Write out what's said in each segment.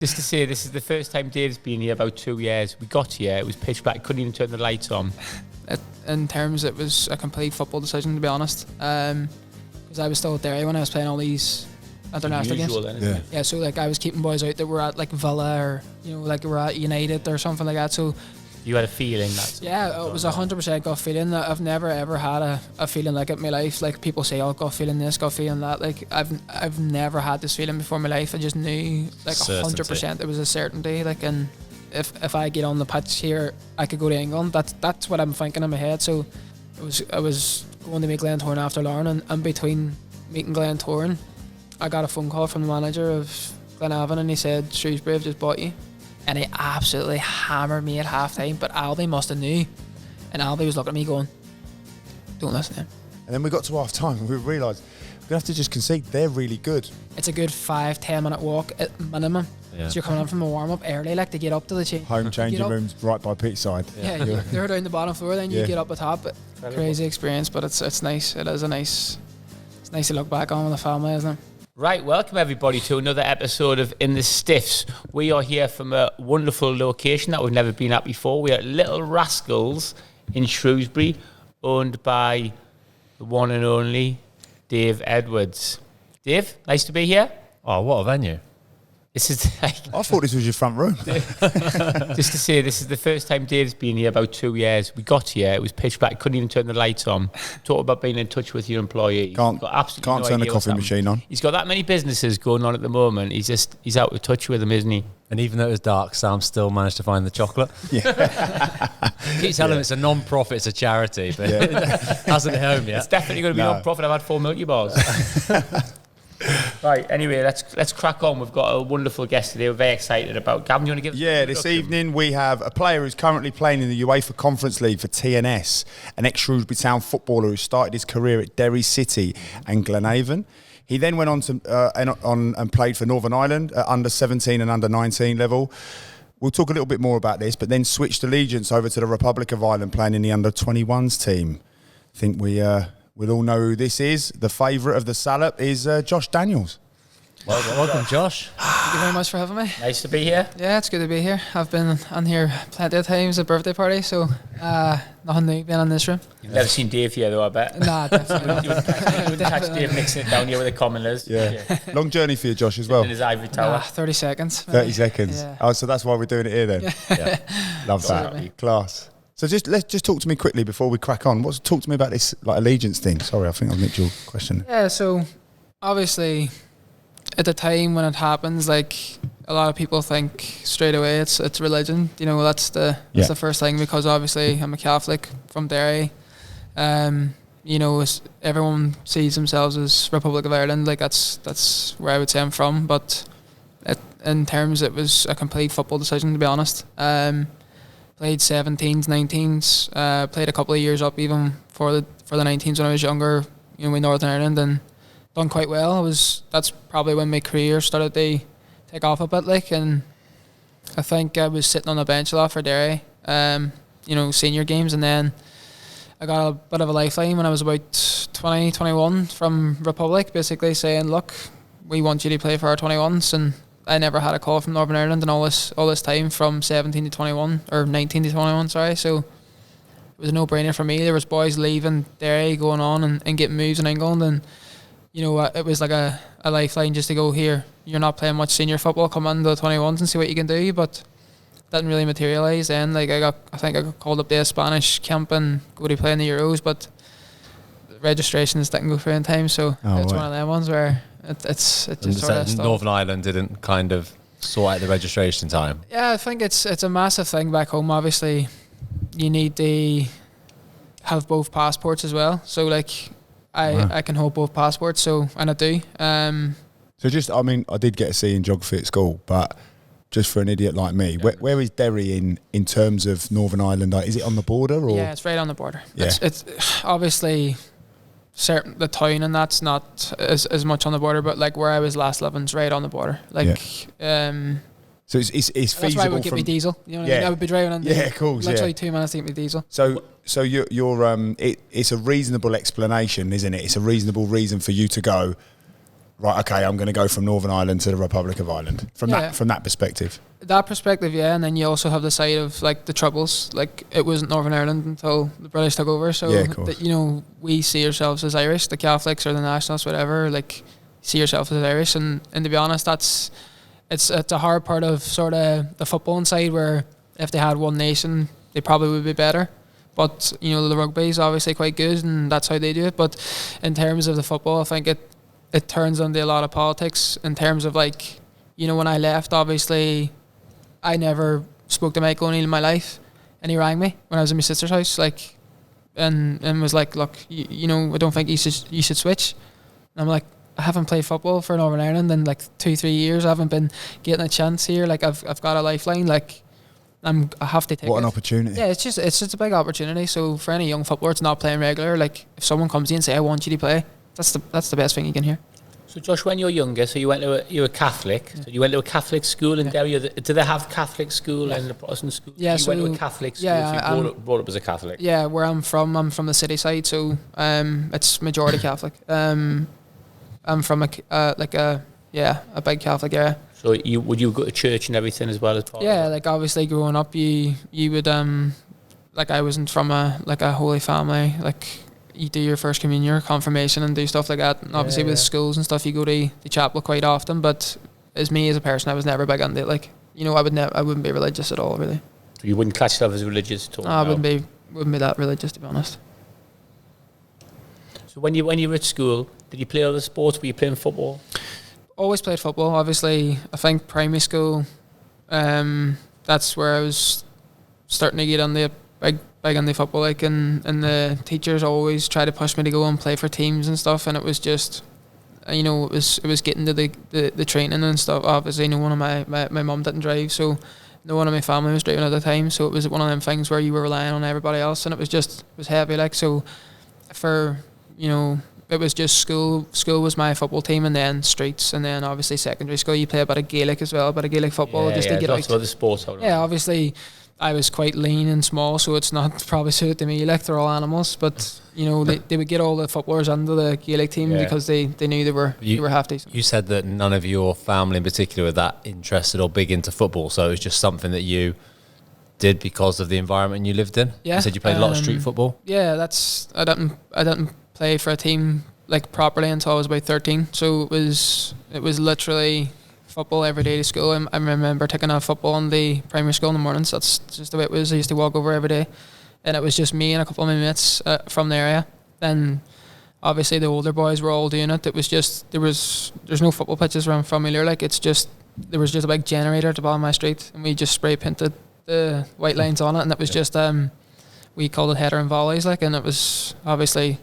Just to say, this is the first time Dave's been here about 2 years. We got here, it was pitch black, couldn't even turn the lights on. In terms, it was a complete football decision, to be honest. Because I was still at Derry when I was playing all these international games. Then, isn't it? Yeah, so like I was keeping boys out that were at like Villa or like were at United or something like that. So you had a feeling that. Yeah, it was 100% gut feeling. I've never ever had a feeling like it in my life. Like people say, "Oh, gut feeling this, gut feeling that." Like I've never had this feeling before in my life. I just knew like 100% it was a certainty. Like, and if I get on the pitch here, I could go to England. That's what I'm thinking in my head. So I was going to meet Glentoran after Lauren, and between meeting Glentoran, I got a phone call from the manager of Glenavon, and he said, "Shrewsbury have just bought you." And he absolutely hammered me at half time, but Albie must have knew. And Albie was looking at me going, "Don't listen to him." And then we got to half time and we realised we're going to have to just concede. They're really good. It's a good 5-10 minute walk at minimum. Yeah. So you're coming in from a warm up early, like to get up to the change. Home changing rooms right by pitch side. Yeah, they're down the bottom floor, then you get up the top. Crazy experience, but it's nice. It is it's nice to look back on with the family, isn't it? Right, welcome everybody to another episode of In the Stiffs. We are here from a wonderful location that we've never been at before. We are at Little Rascals in Shrewsbury, owned by the one and only Dave Edwards. Dave, nice to be here. Oh, what a venue. This is like, I thought this was your front room. just to say, this is the first time Dave's been here about 2 years. We got here, it was pitch black, couldn't even turn the lights on. Talk about being in touch with your employee. Can't turn the coffee machine on. He's got that many businesses going on at the moment. He's out of touch with them, isn't he? And even though it was dark, Sam still managed to find the chocolate. Yeah. Keep telling him it's a non-profit, it's a charity, but it hasn't hit home yet. It's definitely going to be non-profit. I've had 4 Milky Bars. Right, anyway, let's crack on. We've got a wonderful guest today we're very excited about. Gavin, you want to give us Yeah, this evening we have a player who's currently playing in the UEFA Conference League for TNS, an ex-Shrewsbury Town footballer who started his career at Derry City and Glenavon. He then went on to and played for Northern Ireland at under 17 and under 19 level. We'll talk a little bit more about this, but then switched allegiance over to the Republic of Ireland playing in the under 21s team. I think we'll all know who this is. The favourite of the Salop is Josh Daniels. Welcome, Josh. Thank you very much for having me. Nice to be here. Yeah, it's good to be here. I've been on here plenty of times at birthday parties, so nothing new being in this room. You've never seen Dave here though, I bet. Nah, definitely You wouldn't catch Dave mixing it down here with the commoners. Yeah. Long journey for you, Josh, as well. In his ivory tower. 30 seconds. 30 seconds. Yeah. Oh, so that's why we're doing it here then. Yeah. Love that. Class. So let's talk to me quickly before we crack on. Talk to me about this allegiance thing. Sorry, I think I've nicked your question. Yeah, so obviously at the time when it happens, like a lot of people think straight away it's religion. That's the first thing, because obviously I'm a Catholic from Derry. Everyone sees themselves as Republic of Ireland. Like that's where I would say I'm from. But in terms, it was a complete football decision, to be honest. Played 17s, 19s, played a couple of years up even for the 19s when I was younger, with Northern Ireland, and done quite well. That's probably when my career started to take off a bit, and I think I was sitting on the bench a lot for Derry, senior games, and then I got a bit of a lifeline when I was about 20, 21 from Republic, basically saying, "Look, we want you to play for our 21s," and I never had a call from Northern Ireland in all this time from 17 to 21 or 19 to 21. Sorry, so it was a no-brainer for me. There was boys leaving Derry, going on and getting moves in England, and it was like a lifeline just to go, here, you're not playing much senior football, come into the 21s and see what you can do. But didn't really materialise then. Like I think I got called up to a Spanish camp and go to play in the Euros, but registrations didn't go through in time, so it's one of them ones where it's just sort of stopped. Northern Ireland didn't kind of sort out the registration time. Yeah, I think it's a massive thing back home. Obviously, you need to have both passports as well. So like, I can hold both passports. So, and I do. I did get a C in geography at school, but just for an idiot like me, where is Derry in terms of Northern Ireland? Is it on the border or? Yeah, it's right on the border. Yeah. It's obviously certain the town and that's not as much on the border, but like where I was last living's right on the border. Like, so it's feasible. That's why I would get me diesel. You know what I mean? I would be driving on of course. Literally 2 minutes to get me diesel. So you're it's a reasonable explanation, isn't it? It's a reasonable reason for you to go. right, okay, I'm going to go from Northern Ireland to the Republic of Ireland from that perspective. That perspective, yeah, and then you also have the side of like the troubles. Like it wasn't Northern Ireland until the British took over, so we see ourselves as Irish, the Catholics or the Nationalists, whatever. Like see yourself as Irish, and to be honest, it's a hard part of sort of the footballing side where if they had one nation, they probably would be better. But the rugby is obviously quite good, and that's how they do it. But in terms of the football, I think it turns into a lot of politics in terms of like when I left, obviously. I never spoke to Michael O'Neill in my life, and he rang me when I was in my sister's house, like, and was like, "Look, I don't think you should switch." And I'm like, "I haven't played football for Northern Ireland in like 2-3 years. I haven't been getting a chance here. Like, I've got a lifeline. Like, I have to take it." What an opportunity! Yeah, it's just a big opportunity. So for any young footballer that's not playing regular, like if someone comes in and say, "I want you to play," that's the best thing you can hear. So Josh, when you were younger, so you were Catholic. Yeah. So you went to a Catholic school in Derry. Do they have Catholic school and a Protestant school? Yeah, so you went to a Catholic school. Yeah, so you brought up as a Catholic. Yeah, where I'm from the city side, so it's majority Catholic. I'm from a big Catholic area. So would you go to church and everything as well as part? Yeah, like obviously growing up, you would like I wasn't from a holy family like. You do your first communion, your confirmation, and do stuff like that. And obviously with schools and stuff, you go to the chapel quite often. But as me as a person, I was never big on it. Like I wouldn't be religious at all, really. So you wouldn't class yourself as religious at all? No, I wouldn't be that religious, to be honest. So when you were at school, did you play other sports? Were you playing football? Always played football. Obviously, I think primary school. That's where I was starting to get on the big on the football, like, and the teachers always try to push me to go and play for teams and stuff, and it was just, it was getting to the training and stuff. Obviously, no one of my mum didn't drive, so no one of my family was driving at the time, so it was one of them things where you were relying on everybody else, and it was heavy, like, so for, it was just school was my football team, and then streets, and then obviously secondary school you play a bit of Gaelic as well, a bit of Gaelic football, just to get lots out. of other sports. Yeah, obviously I was quite lean and small, so it's not probably suited to me. Like, they're all animals, but they would get all the footballers under the Gaelic team because they knew they were half decent. You said that none of your family in particular were that interested or big into football, so it was just something that you did because of the environment you lived in. Yeah, you said you played a lot of street football. Yeah, I didn't play for a team like properly until I was about 13. So it was literally football every day to school. I remember taking a football in the primary school in the mornings. That's just the way it was. I used to walk over every day, and it was just me and a couple of my mates from the area. Then obviously the older boys were all doing it. It was just there's no football pitches around familiar. Like, there was just a big generator at the bottom of my street, and we just spray painted the white lines on it, and it was just we called it header and volleys, like, and it was obviously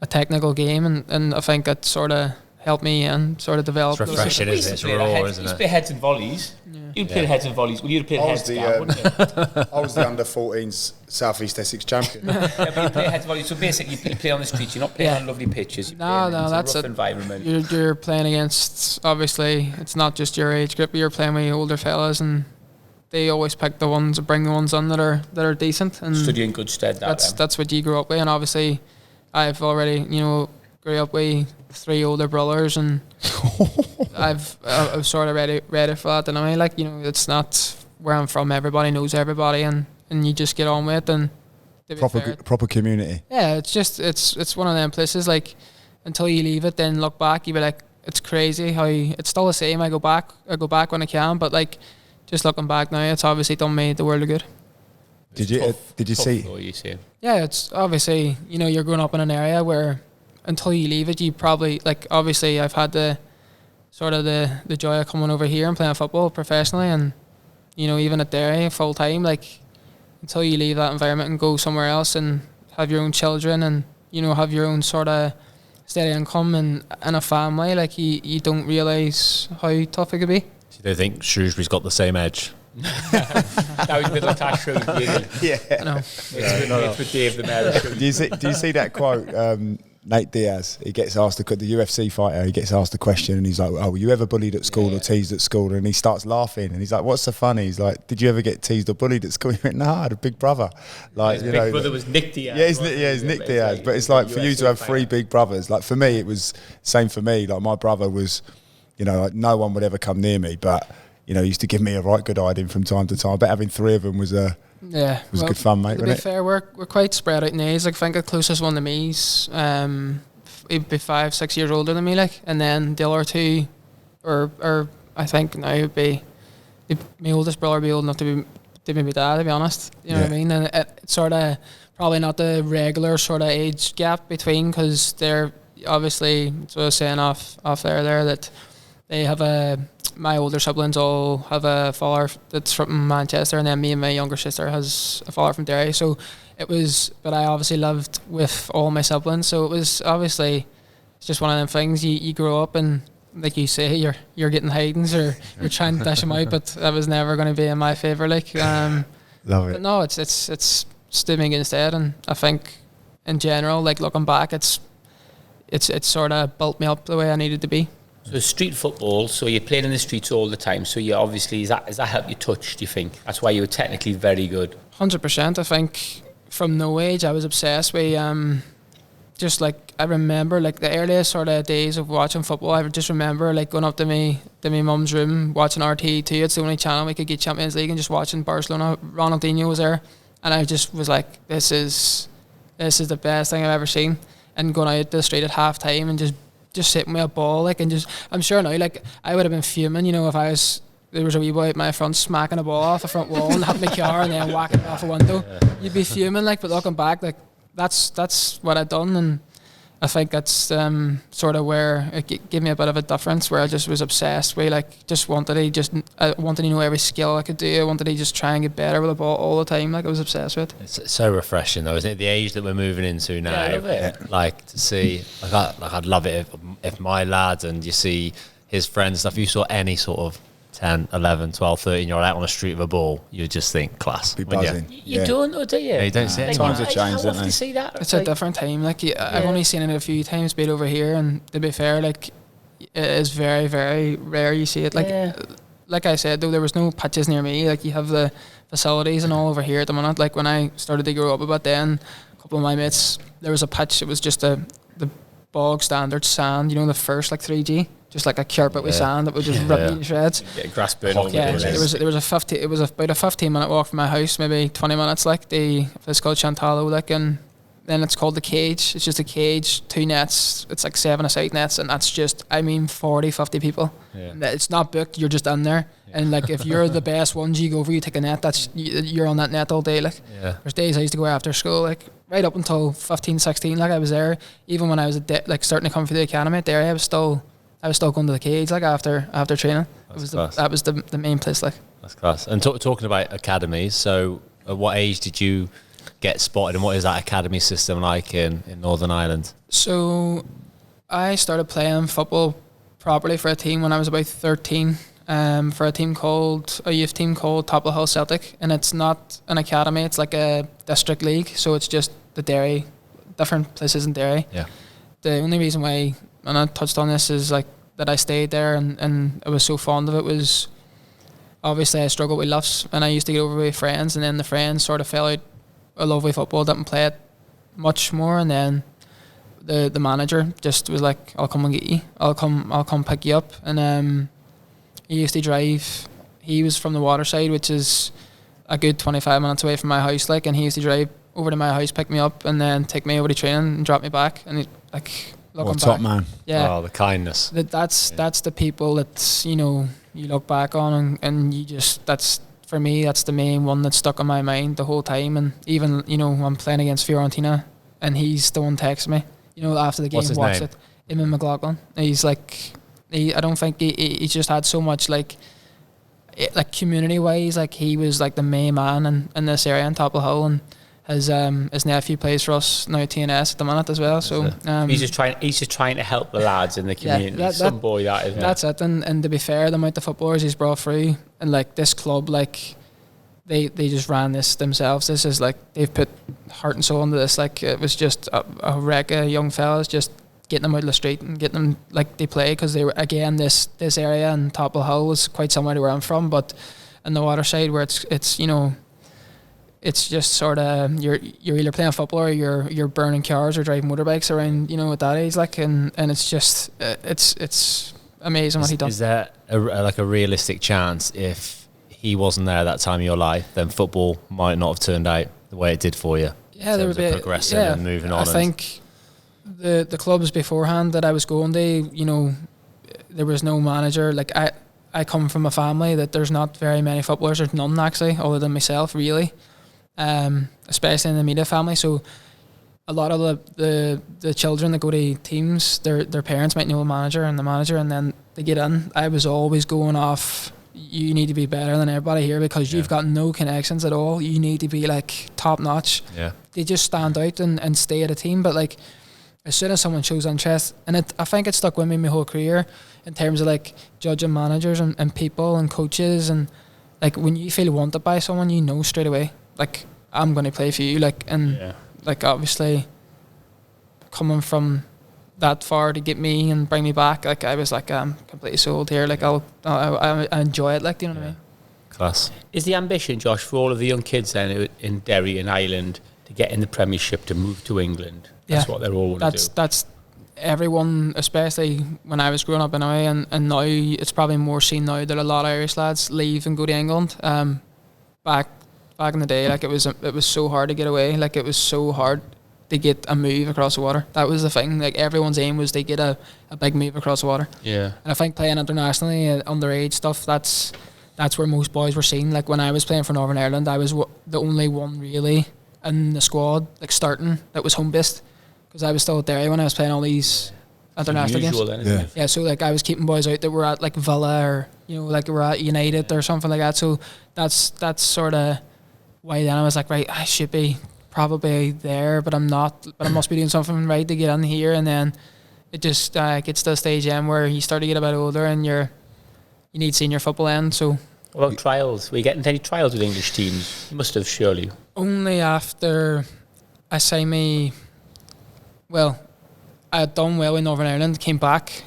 a technical game, and I think it sort of helped me and sort of develop. It's refreshing, isn't it? It's raw, isn't it? You play heads and volleys. Yeah. You'd play heads and volleys. Well, you'd play heads, wouldn't you? I was the under-14s South East Essex champion. Yeah, but you play heads and volleys. So basically, you play on the streets. You're not playing on lovely pitches. No, that's a rough environment. You're playing against, obviously, it's not just your age group. You're playing with older fellas, and they always pick the ones, bring the ones on that are decent. And stood you in good stead. That's what you grew up with, and obviously, I've already grew up with 3 older brothers, and I've sort of ready for that. And I mean, like, it's not where I'm from. Everybody knows everybody, and you just get on with it. And proper community. Yeah, it's one of them places. Like, until you leave it, then look back, you be like, it's crazy how it's still the same. I go back when I can, but like, just looking back now, it's obviously done me the world of good. Did you see? Yeah, it's obviously, you're growing up in an area where until you leave it, you probably, like, obviously I've had the joy of coming over here and playing football professionally, and even at Derry full time, like, until you leave that environment and go somewhere else and have your own children and have your own sort of steady income and a family, like, you don't realise how tough it could be. So you don't think Shrewsbury's got the same edge? That was middle class Shrewsbury. Yeah. I know. It's with Dave the Mayor. Do you see that quote? Nate Diaz, he gets asked, the UFC fighter, he gets asked a question and he's like, oh, were you ever bullied at school or teased at school? And he starts laughing and he's like, what's so funny? He's like, did you ever get teased or bullied at school? He went, no, I had a big brother. Like, His big brother was Nick Diaz. Yeah, he's Nick Diaz. But it's like, for you to have three big brothers, like for me, it was same for me. Like my brother was, you know, like no one would ever come near me, but, you know, he used to give me a right good hiding from time to time. But having three of them was good fun, mate, to wasn't be it? fair, we're quite spread out in age. Like, I think the closest one to me's he'd be 5-6 years older than me, like, and then the other two, or I think now would be my oldest brother would be old enough to be my dad, to be honest. You know what I mean? And it's sort of probably not the regular sort of age gap between, because they're obviously, so I was saying off there that they have my older siblings all have a father that's from Manchester, and then me and my younger sister has a father from Derry. So but I obviously lived with all my siblings, so it was obviously, it's just one of them things. You grow up and, like you say, you're getting hidings or you're trying to dash them out, but that was never going to be in my favour. Like, love it. But no, it's stood me instead, and I think in general, like looking back, it's sort of built me up the way I needed to be. So street football, so you're playing in the streets all the time, so you obviously, is that help you touch, do you think? That's why you were technically very good. 100%. I think from no age I was obsessed with just like, I remember like the earliest sort of days of watching football. I just remember like going up to me mum's room, watching RT2. It's the only channel we could get Champions League, and just watching Barcelona. Ronaldinho was there, and I just was like, this is the best thing I've ever seen. And going out the street at half time and just sitting with a ball, like, and just, I'm sure now, like, I would have been fuming, you know, if there was a wee boy at my front smacking a ball off the front wall and hitting my car and then whacking it off a window. You'd be fuming, like, but looking back, like, that's what I'd done, and I think that's sort of where it gave me a bit of a difference, where I just was obsessed with, like, I wanted to know every skill I could do. I wanted to just try and get better with the ball all the time. Like, I was obsessed with it. It's so refreshing, though, isn't it? The age that we're moving into now. Yeah, I love it. Like, to see, I'd love it if my lads, and you see his friends stuff, you saw any sort of 10, 11, 12, 13-year-old out on the street with a ball, you just think class. Be buzzing. You don't know, do you? Yeah, you don't see it. Times have changed, how don't often they? see that? It's a different time. Like, I've only seen it a few times, been over here, and to be fair, like, it is very, very rare you see it. Like, like I said, though, there was no pitches near me. Like, you have the facilities and all over here at the minute. Like, when I started to grow up a bit, then a couple of my mates, there was a pitch. It was just the bog standard sand, you know, the first like 3G, just like a carpet with sand that would just rip you to shreds. Yeah, grass burn over Yeah, the there was about a 15-minute walk from my house, maybe 20 minutes. Like, it's called Chantalo, like, and then it's called the cage. It's just a cage, 2 nets. It's like 7-a-side nets, and that's just, I mean, 40, 50 people. Yeah. It's not booked. You're just in there, and like, if you're the best ones, you go over, you take a net. You're on that net all day. Like, there's days I used to go after school, like, right up until 15, 16. Like, I was there even when I was like starting to come for the academy at Derry. I was still going to the cage, like, after training. That was the main place. Like, that's class. And talking about academies, so at what age did you get spotted, and what is that academy system like in Northern Ireland? So I started playing football properly for a team when I was about 13, for a youth team called Top of the Hill Celtic, and it's not an academy, it's like a district league, so it's just the Derry, different places in Derry. Yeah. The only reason why, and I touched on this, is like that I stayed there and I was so fond of it was, obviously I struggled with lifts, and I used to get over with friends, and then the friends sort of fell out of love with football, didn't play it much more, and then the manager just was like, I'll come and get you, I'll come pick you up. And he used to drive, he was from the Waterside, which is a good 25 minutes away from my house, like, and he used to drive over to my house, pick me up, and then take me over to training and drop me back. And he, like, looking top back, man. Yeah. Oh, the kindness. That's the people that, you know, you look back on, and you just, that's, for me, that's the main one that stuck in my mind the whole time. And even, you know, I'm playing against Fiorentina, and he's the one texting me, you know, after the game. What's his watched name? it. Eamon McLaughlin. He's like, I don't think he just had so much, like community wise, like, he was like the main man in this area on Top of the Hill, and his nephew plays for us now at TNS at the minute as well. So he's just trying to help the lads in the community. Some boy that is. That's it. And to be fair, the amount of footballers he's brought through, and like this club, like, they just ran this themselves. This is like they've put heart and soul into this. Like it was just a wreck of young fellas just getting them out of the street and getting them like they play, because they were, again, this area in Topple Hill was quite similar to where I'm from, but in the waterside where it's you know, it's just sort of you're either playing football or you're burning cars or driving motorbikes around, you know, at that age, like, and it's just it's amazing what he does. Is there like a realistic chance if he wasn't there at that time of your life, then football might not have turned out the way it did for you? Yeah, there would be progressing and moving on. I think the clubs beforehand that I was going to, you know, there was no manager. Like I come from a family that there's not very many footballers. There's none actually, other than myself, really. Especially in the media family. So a lot of the children that go to teams, their parents might know the manager, and then they get in. I was always going off, you need to be better than everybody here because you've got no connections at all. You need to be like top notch. Yeah. They just stand out and stay at a team. But like as soon as someone shows interest, and I think it stuck with me my whole career in terms of like judging managers and people and coaches, and like when you feel wanted by someone, you know straight away, like I'm going to play for you. Like, and like obviously coming from that far to get me and bring me back, like I was like, I'm completely sold here. Like I enjoy it. Like, do you know what I mean? Class. Is the ambition, Josh, for all of the young kids then in Derry and Ireland to get in the Premiership, to move to England? That's what they're all want to do. That's everyone, especially when I was growing up anyway, and now it's probably more seen now that a lot of Irish lads leave and go to England. Back in the day, like it was so hard to get away. Like it was so hard to get a move across the water. That was the thing. Like everyone's aim was to get a big move across the water. Yeah. And I think playing internationally, underage stuff, that's where most boys were seen. Like when I was playing for Northern Ireland, I was the only one really in the squad, like starting, that was home based, because I was still at Derry when I was playing all these international games. Then, isn't it? Yeah, so like I was keeping boys out that were at like Villa, or you know, like were at United or something like that. So that's sort of why then I was like, right, I should be probably there, but I'm not. But I must be doing something right to get in here. And then it just gets to a stage where you start to get a bit older and you need senior football in. So what about trials? Were you getting any trials with English teams? You must have, surely. Only after I signed me. Well, I had done well in Northern Ireland, came back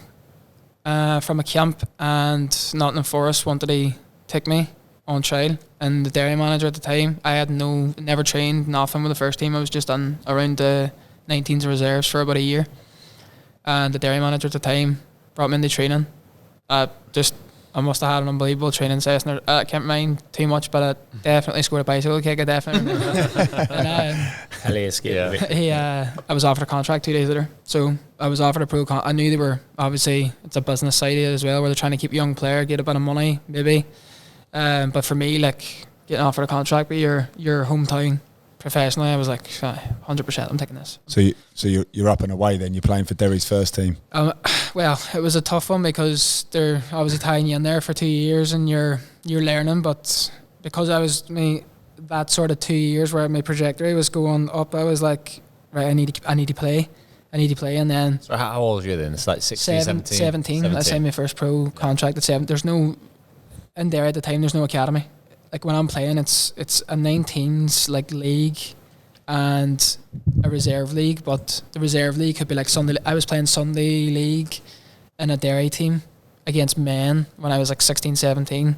from a camp, and Nottingham Forest wanted to take me on trial. And the Derry manager at the time, I had never trained, nothing with the first team. I was just on around the 19s reserves for about a year. And the Derry manager at the time brought me into training. I must have had an unbelievable training session. I can't mind too much, but I definitely scored a bicycle kick. I definitely remember that. And, I was offered a contract 2 days later. So I was offered a pro contract. I knew they were, obviously, it's a business side of it as well, where they're trying to keep a young player, get a bit of money, maybe. But for me, like, getting offered a contract with your hometown professionally, I was like, 100%, I'm taking this. So you're up and away then. You're playing for Derry's first team. Well, it was a tough one because they're obviously tying you in there for 2 years and you're learning. But because I was that sort of 2 years where my trajectory was going up, I was like, right, I need to play. And then. So how old were you then? It's like 16, 17. I signed my first pro contract at 7. There's no, in there at the time, there's no academy. Like when I'm playing, it's a 19s like league and a reserve league, but the reserve league could be like Sunday. I was playing Sunday league in a Derry team against men when I was like 16, 17,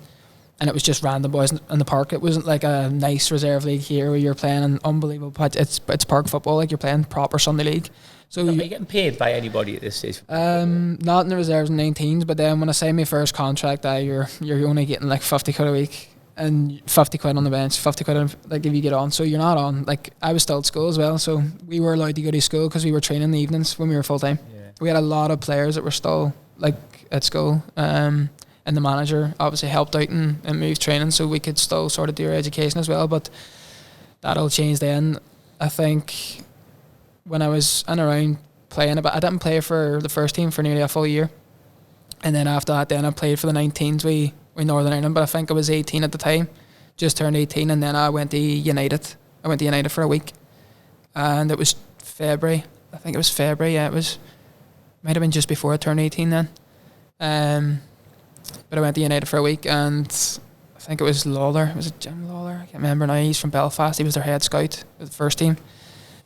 and it was just random boys in the park. It wasn't like a nice reserve league here where you're playing an unbelievable pitch. It's park football, like you're playing proper Sunday league. So are you getting paid by anybody at this stage? Not in the reserves and 19s, but then when I signed my first contract, you're only getting like 50 quid a week. And 50 quid on the bench, 50 quid like if you get on. So you're not on. Like I was still at school as well, so we were allowed to go to school because we were training in the evenings when we were full time. Yeah. We had a lot of players that were still like at school, and the manager obviously helped out and moved training so we could still sort of do our education as well. But that all changed then. I think when I was in around playing, but I didn't play for the first team for nearly a full year, and then after that, then I played for the 19s. We Northern Ireland, but I think I was 18 at the time, just turned 18, and then I went to United. I went to United for a week, and it was February. I think it was February. Yeah, might have been just before I turned 18 then. But I went to United for a week, and I think it was Lawler. Was it Jim Lawler? I can't remember now. He's from Belfast. He was their head scout with the first team.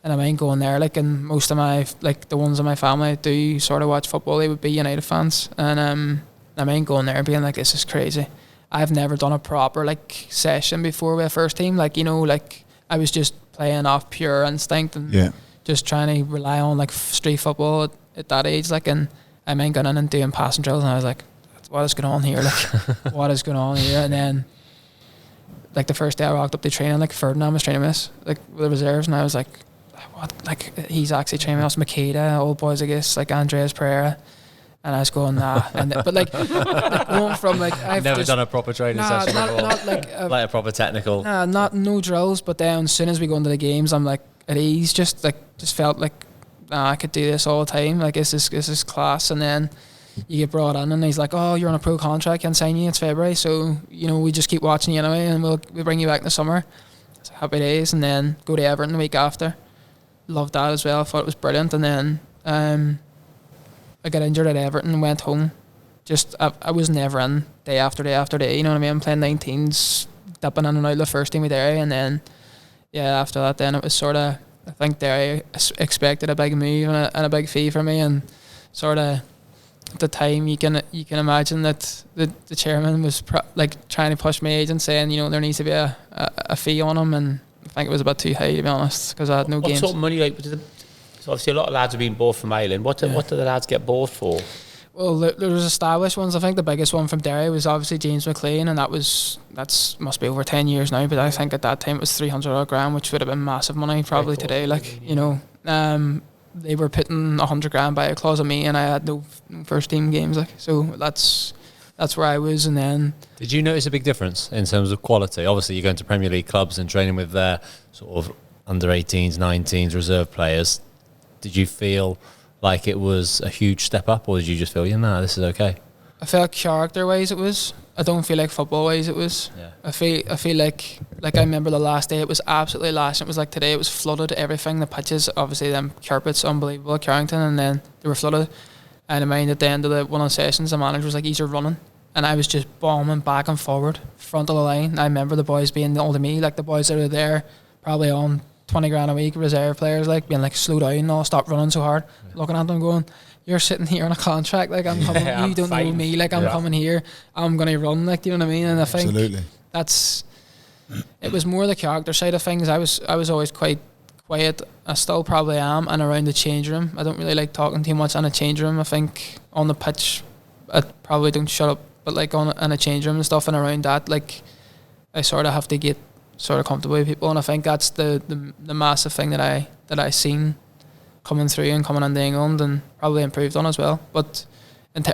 And I mind going there, like, and most of my, like, the ones in my family do sort of watch football. They would be United fans. And I mind going there and being like, this is crazy. I've never done a proper, like, session before with a first team. Like, you know, like, I was just playing off pure instinct and just trying to rely on, like, street football at that age. Like, and I mind going in and doing passing drills, and I was like, what is going on here? Like, what is going on here? And then, like, the first day I walked up to training, like, Ferdinand was training with us, like, with the reserves, and I was like, what? Like, he's actually training with us. Makeda, old boys, I guess, like Andreas Pereira. And I was going, nah. But like going from, like, I've never done a proper training session before. Not like a proper technical. Nah, no drills. But then as soon as we go into the games, I'm like at ease. Just felt like, nah, I could do this all the time. Like, this is class. And then you get brought in, and he's like, oh, you're on a pro contract, can't sign you. It's February, so you know we just keep watching you anyway, and we'll bring you back in the summer. So happy days. And then go to Everton the week after. Loved that as well. I thought it was brilliant. And then I got injured at Everton and went home. Just I was never in day after day after day. You know what I mean? I'm playing 19s, dipping in and out of the first team with Derry, and then after that, then it was sort of, I think Derry expected a big move and a big fee for me, and sort of at the time you can imagine that the chairman was like trying to push my agent, saying, you know, there needs to be a fee on him, and I think it was a bit too high, to be honest, because I had no games. What sort of money, like, so obviously a lot of lads have been bought from Ireland. What do the lads get bought for? Well, there was established ones. I think the biggest one from Derry was obviously James McLean, and that's must be over 10 years now, but I think at that time it was 300 odd grand, which would have been massive money probably today. Like, you know, they were putting 100 grand by a clause on me, and I had no first team games. Like, so that's where I was. And then, did you notice a big difference in terms of quality? Obviously, you're going to Premier League clubs and training with their sort of under 18s, 19s reserve players. Did you feel like it was a huge step up, or did you just feel, this is okay? I felt character-wise it was. I don't feel like football-wise it was. Yeah. I feel like I remember the last day, it was absolutely last. It was like today, it was flooded, everything. The pitches, obviously, them carpets, unbelievable at Carrington, and then they were flooded. And I mind at the end of one of the sessions, the manager was like, "He's running," and I was just bombing back and forward, front of the line. I remember the boys being older than me, like the boys that are there, probably on 20 grand a week, reserve players, like being like, slow down, no, stop running so hard. Looking at them going, you're sitting here on a contract, like I'm coming, you don't know me, like I'm coming here, I'm gonna run, like, do you know what I mean? And I think it was more the character side of things. I was always quite quiet. I still probably am, and around the change room, I don't really like talking too much in a change room. I think on the pitch, I probably don't shut up, but like in a change room and stuff, and around that, like I sort of have to get sort of comfortable with people, and I think that's the massive thing that I seen coming through and coming into England, and probably improved on as well. But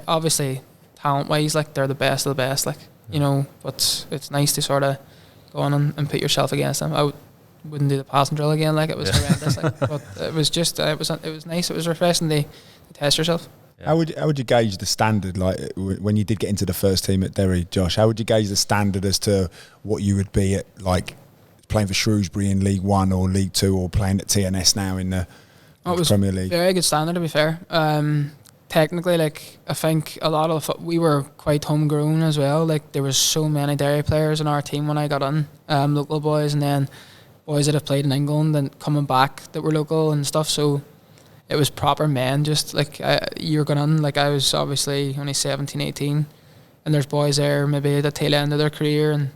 obviously talent wise, like they're the best of the best, like, you know, but it's nice to sort of go on and put yourself against them. I wouldn't do the passing drill again, like it was horrendous, like, but it was just it was nice, it was refreshing to test yourself. How would you gauge the standard, like when you did get into the first team at Derry, Josh? How would you gauge the standard as to what you would be at, like playing for Shrewsbury in League One or League Two, or playing at TNS now in the Premier League? Very good standard, to be fair. Technically, like I think a lot of we were quite homegrown as well. Like there was so many Derry players in our team when I got in, local boys, and then boys that have played in England and coming back that were local and stuff. So it was proper men, just like you're going in, like I was obviously only 17, 18, and there's boys there maybe at the tail end of their career, and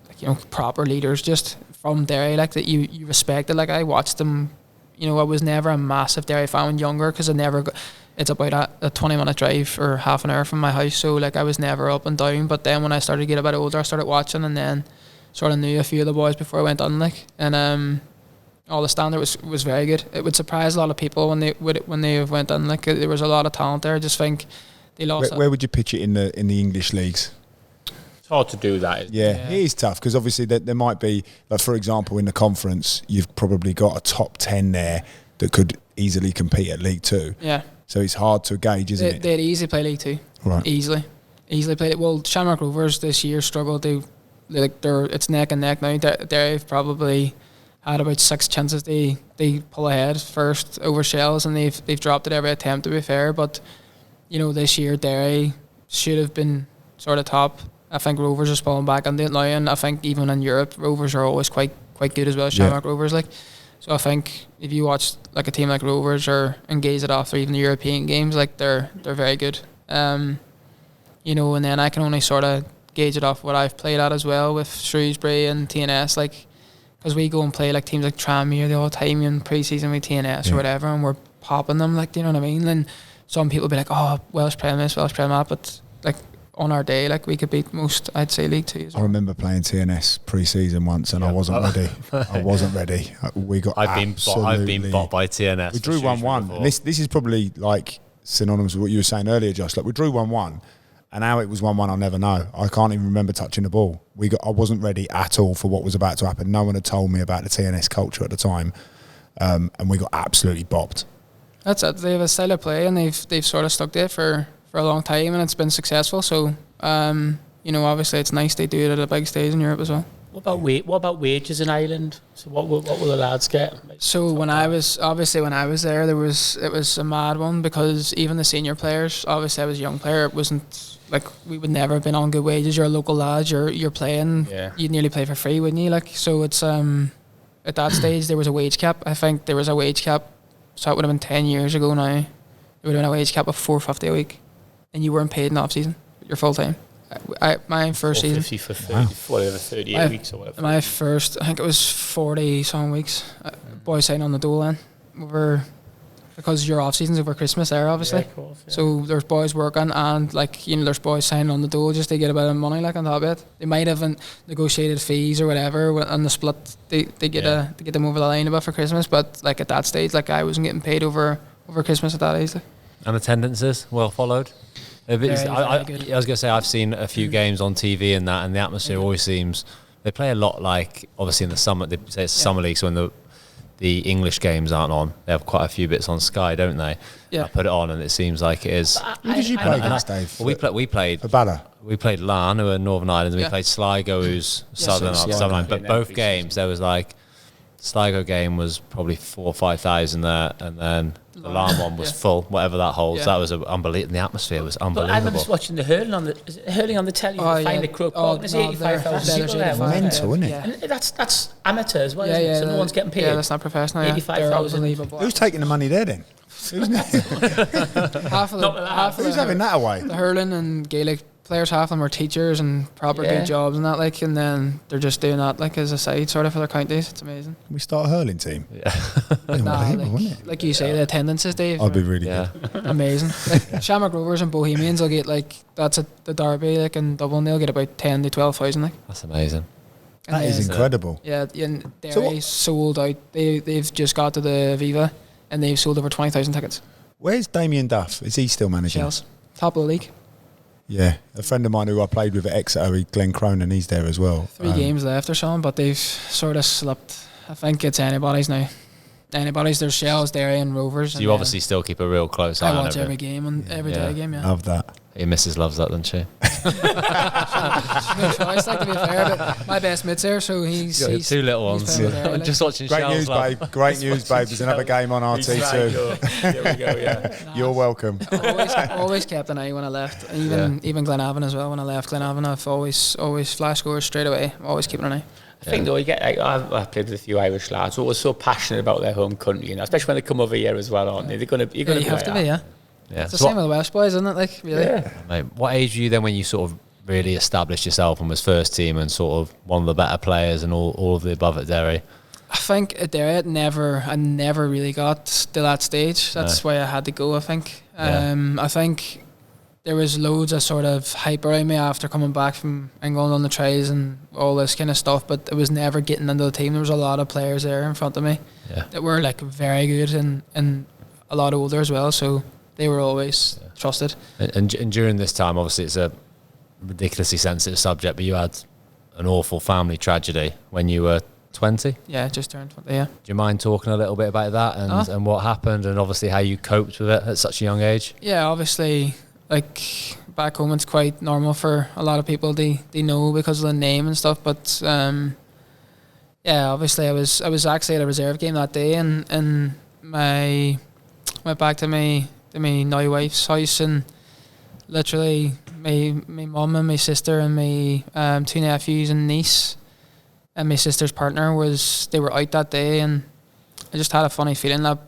like, you know, proper leaders just from Derry, like that you respected. Like I watched them, you know, I was never a massive Derry fan when younger, because it's about a 20-minute drive or half an hour from my house, so like I was never up and down. But then when I started to get a bit older, I started watching, and then sort of knew a few of the boys before I went on, like, and all the standard was very good. It would surprise a lot of people when they went in. Like there was a lot of talent there. I just think they lost. Where would you pitch it in the English leagues? It's hard to do that. Yeah, it is tough, because obviously there might be, like for example, in the conference, you've probably got a top 10 there that could easily compete at League Two. Yeah. So it's hard to gauge, isn't it? They'd easily play League Two. Right. Easily played it. Well, Shamrock Rovers this year struggled. It's neck and neck now. They've probably had about 6 chances they pull ahead first over Shells, and they've dropped it every attempt, to be fair. But you know, this year Derry should have been sort of top. I think Rovers are spawning back into it now, and I think even in Europe, Rovers are always quite good as well. Shamrock Rovers, like. So I think if you watch like a team like Rovers or engage it after even the European games, like they're very good. You know, and then I can only sort of gauge it off what I've played at as well with Shrewsbury and TNS, like, because we go and play like teams like Tranmere the whole time in pre-season with TNS or whatever, and we're popping them, like, do you know what I mean? And some people be like, oh, Welsh Prem this, Welsh Prem that, but like on our day, like, we could beat most, I'd say, League Two as well. I remember playing TNS pre-season once, and I wasn't ready. I wasn't ready. We got I've been bought by TNS. We drew 1-1. This is probably like synonymous with what you were saying earlier, Josh. Like, we drew 1-1, and how it was 1-1, I'll never know. I can't even remember touching the ball. I wasn't ready at all for what was about to happen. No one had told me about the TNS culture at the time, and we got absolutely bopped. That's it. They have a style of play, and they've sort of stuck to it for a long time, and it's been successful. So, you know, obviously it's nice they do it at a big stage in Europe as well. What about wages in Ireland? So what will the lads get? So when I was there, it was a mad one, because even the senior players, obviously I was a young player, it wasn't like, we would never have been on good wages. You're a local lad, you're playing, you'd nearly play for free, wouldn't you? Like, so it's at that stage there was a wage cap. I think there was a wage cap, so it would have been 10 years ago now. There would have been a wage cap of $450 a week, and you weren't paid in off season. You're full time. My first season, 450 for 38 weeks or whatever. My first, I think it was 40 some weeks. Boys signing on the dole then because your off season's over Christmas there, obviously. Yeah, of course, yeah. So there's boys working, and like, you know, there's boys signing on the dole just to get a bit of money, like, on top of it. They might have negotiated fees or whatever on the split. They get to get them over the line a bit for Christmas, but like at that stage, like, I wasn't getting paid over Christmas at that age. Like. And attendances well followed. I was going to say, I've seen a few games on TV and that, and the atmosphere always seems, they play a lot like, obviously in the summer, they say it's summer league, so when the English games aren't on, they have quite a few bits on Sky, don't they? Yeah. I put it on and it seems like it is. Who did you play against, Dave? Well, we played for Bala. We played Larne, who are Northern Ireland, and we played Sligo, who's Southern Ireland. But both games, there was like, Sligo game was probably 4,000 or 5,000 there, and then the Larne one was full, whatever that holds. Yeah. That was unbelievable. The atmosphere was unbelievable. But I remember watching the hurling on the telly. Find the Crook Park. There's 85,000 people there. Mental, isn't it? And that's amateur as well, isn't it? So no one's getting paid. Yeah, that's not professional. 85,000. Who's taking the money there then? Who's having that away? The hurling and Gaelic players, half of them are teachers and proper good jobs and that, like, and then they're just doing that like as a side sort of for their counties. It's amazing. Can we start a hurling team? Yeah. Like you say, the attendances, Dave. I'd be really good. Amazing. Like, Shamrock Rovers and Bohemians will get, like, that's at the derby, like in Dublin, they'll get about 10 to 12,000. Like, that's amazing. That is incredible. Yeah, and Derry sold out. They've just got to the Viva and they've sold over 20,000 tickets. Where's Damien Duff? Is he still managing? Shells. Top of the league. Yeah, a friend of mine who I played with at Exeter, Glenn Cronin, he's there as well. 3 games left or something, but they've sort of slipped. I think it's anybody's now. Anybody's. There's Shells, Derry and Rovers. So you obviously still keep a real close eye on it. I watch every game and every day game, yeah. Love that. Your missus loves that, doesn't she? No choice, like, to be fair, but my best mate's there, so he's 2 little ones. Like. Just watching Great Shells news, babe. Great news, babe. There's another game on RT2. There we go, yeah. You're welcome. Always kept an eye when I left. Even Glenavon as well. When I left Glenavon, I've always flash scores straight away. Always keeping an eye. I think though, you get, like, I've played with a few Irish lads who are so passionate about their home country, you know, especially when they come over here as well, aren't they? You're gonna you have to be, yeah. Yeah. It's the same with the Welsh boys, isn't it? Like, really? Yeah. Mate, what age were you then when you sort of really established yourself and was first team and sort of one of the better players and all of the above at Derry? I think at Derry, I never really got to that stage. That's why I had to go, I think. I think there was loads of sort of hype around me after coming back from England on the tries and all this kind of stuff, but it was never getting into the team. There was a lot of players there in front of me that were, like, very good and a lot older as well, so they were always trusted. And during this time, obviously it's a ridiculously sensitive subject, but you had an awful family tragedy when you were 20? Yeah, just turned 20, yeah. Do you mind talking a little bit about that and what happened and obviously how you coped with it at such a young age? Yeah, obviously, like, back home it's quite normal for a lot of people. They know because of the name and stuff, but obviously I was actually at a reserve game that day and went back to my now wife's house and literally my mum and my sister and my two nephews and niece and my sister's partner they were out that day, and I just had a funny feeling. I've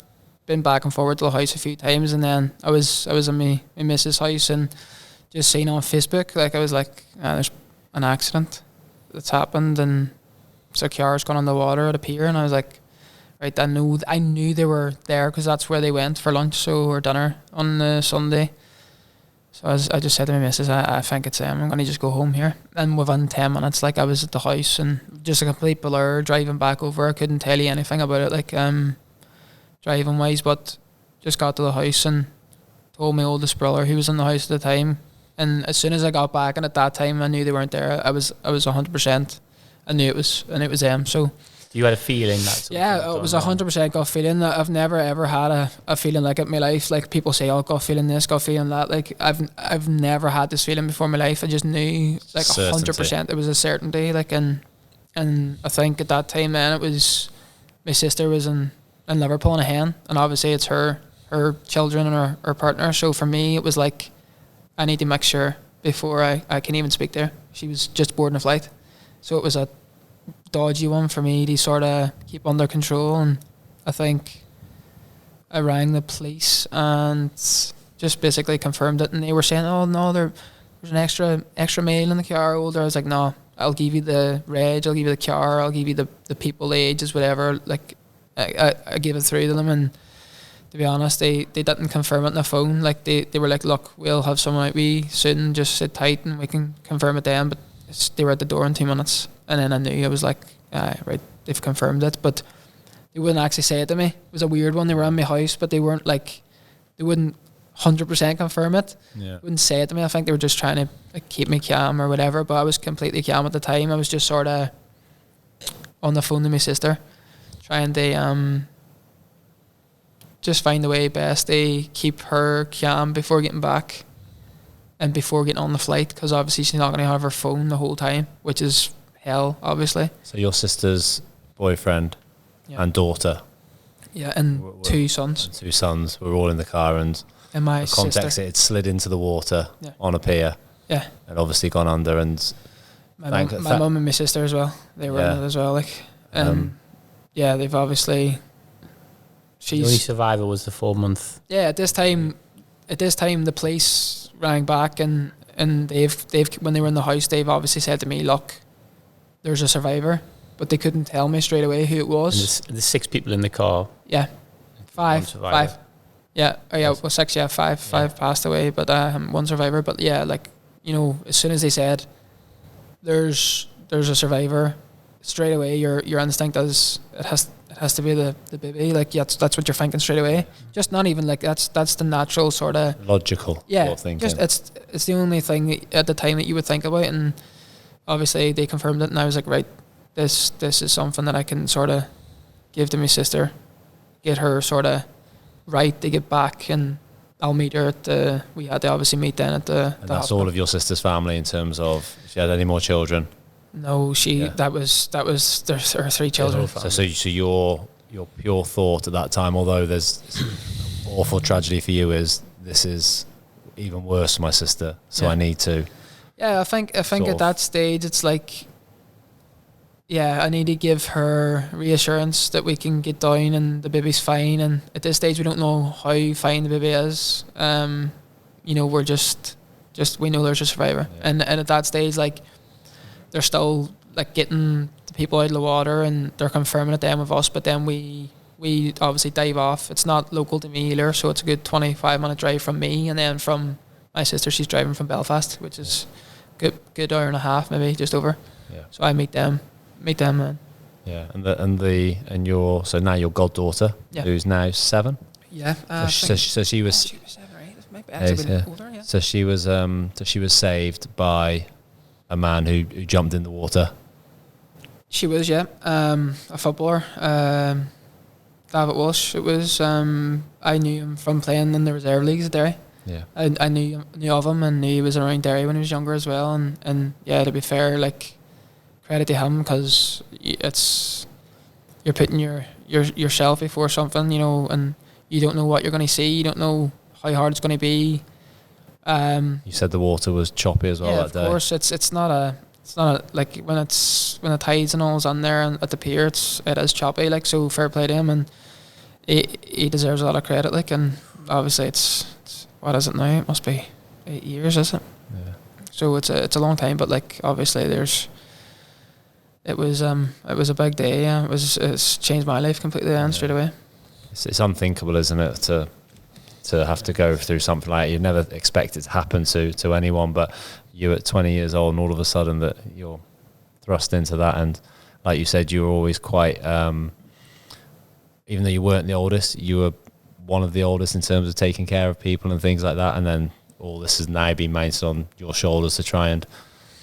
been back and forward to the house a few times, and then I was in my missus' house and just seeing on Facebook, like I was like, there's an accident that's happened and so a car's gone on the water at a pier, and I was like, right, I knew they were there because that's where they went for lunch or dinner on the Sunday. So I just said to my missus, I think it's I'm going to just go home here. And within 10 minutes, like, I was at the house and just a complete blur driving back over. I couldn't tell you anything about it, like, driving wise, but just got to the house and told my oldest brother, who was in the house at the time. And as soon as I got back, and at that time I knew they weren't there, I was 100%. I knew it was them. So you had a feeling that? Yeah, it was 100% gut feeling. I've never ever had a feeling like it in my life. Like, people say, "Oh, gut feeling this, gut feeling that." Like, I've never had this feeling before in my life. I just knew, like, 100%. It was a certainty. Like, and I think at that time then it was my sister was in Liverpool in a hen, and obviously it's her children and her partner. So for me, it was like, I need to make sure before I can even speak there. She was just boarding a flight, so it was a dodgy one for me to sort of keep under control. And I think I rang the police and just basically confirmed it, and they were saying, "Oh no, there's an extra male in the car, older." I was like, "No, I'll give you the reg, I'll give you the car, I'll give you the people, the ages, whatever." Like, I gave it through to them, and to be honest, they didn't confirm it on the phone. Like, they were like, "Look, we'll have someone out we soon, just sit tight and we can confirm it then." But they were at the door in 2 minutes, and then I knew. I was like, right, they've confirmed it, but they wouldn't actually say it to me. It was a weird one. They were in my house, but they weren't like, they wouldn't 100% confirm it. Yeah. Wouldn't say it to me. I think they were just trying to, like, keep me calm or whatever, but I was completely calm at the time. I was just sort of on the phone to my sister, trying to just find the way best to keep her calm before getting back and before getting on the flight, because obviously she's not going to have her phone the whole time, which is hell, obviously. So your sister's boyfriend and daughter, and two sons. Two sons were all in the car, and And my the context, sister. it slid into the water on a pier, Yeah. and obviously gone under. And My mum and my sister as well. They were in it as well. Like, they've obviously. The only survivor was the 4 month. Yeah, at this time, the police rang back, and they've when they were in the house, they've obviously said to me, "Look, there's a survivor," but they couldn't tell me straight away who it was. And there's 6 people in the car. Yeah, five. Yeah, well, 6. Yeah, five passed away, but one survivor. But yeah, like, you know, as soon as they said there's a survivor, straight away your instinct is it has to be the baby. Like, that's what you're thinking straight away. Just not even like that's the natural sort of logical sort of thinking. Just it's the only thing at the time that you would think about, and obviously they confirmed it, and I was like, right, this is something that I can sort of give to my sister, get her sort of right to get back, and I'll meet her we had to obviously meet then at the And that's hospital. all of your sister's family in terms of, if she had any more children? No, that was her 3 children. So your pure thought at that time, although there's awful tragedy for you, is this is even worse for my sister, so I need to. Yeah, I think at that stage it's like, I need to give her reassurance that we can get down and the baby's fine. And at this stage, we don't know how fine the baby is. We're just we know there's a survivor, and at that stage, like, they're still like getting the people out of the water, and they're confirming it then with us. But then we obviously dive off. It's not local to me either, so it's a good 25-minute drive from me, and then from my sister, she's driving from Belfast, which is good hour and a half, maybe just over. Yeah. So I meet them, man. Yeah, and your so now your goddaughter, who's now 7. Yeah. So she was. She was 7 or 8. It might be actually older. Yeah. So she was saved by a man who jumped in the water. She was, a footballer. David Walsh. It was. I knew him from playing in the reserve leagues at Derry. Yeah. I knew of him, and knew he was around Derry when he was younger as well. And to be fair, like, credit to him, because you're putting yourself before something, and you don't know what you're going to see. You don't know how hard it's going to be. You said the water was choppy as well Yeah, that of day. course. It's not like when the tides and all's on there and at the pier, it is choppy. Like, so fair play to him, and he deserves a lot of credit. Like, and obviously it's what is it now? It must be 8 years, is it? Yeah. So it's a long time, but like obviously it was a big day. Yeah, it's changed my life completely and straight away. It's unthinkable, isn't it, to have to go through something like that. You'd never expect it to happen to anyone, but you at 20 years old and all of a sudden that you're thrust into that. And like you said, you were always quite, even though you weren't the oldest, you were one of the oldest in terms of taking care of people and things like that. And then all this has now been mounted on your shoulders to try and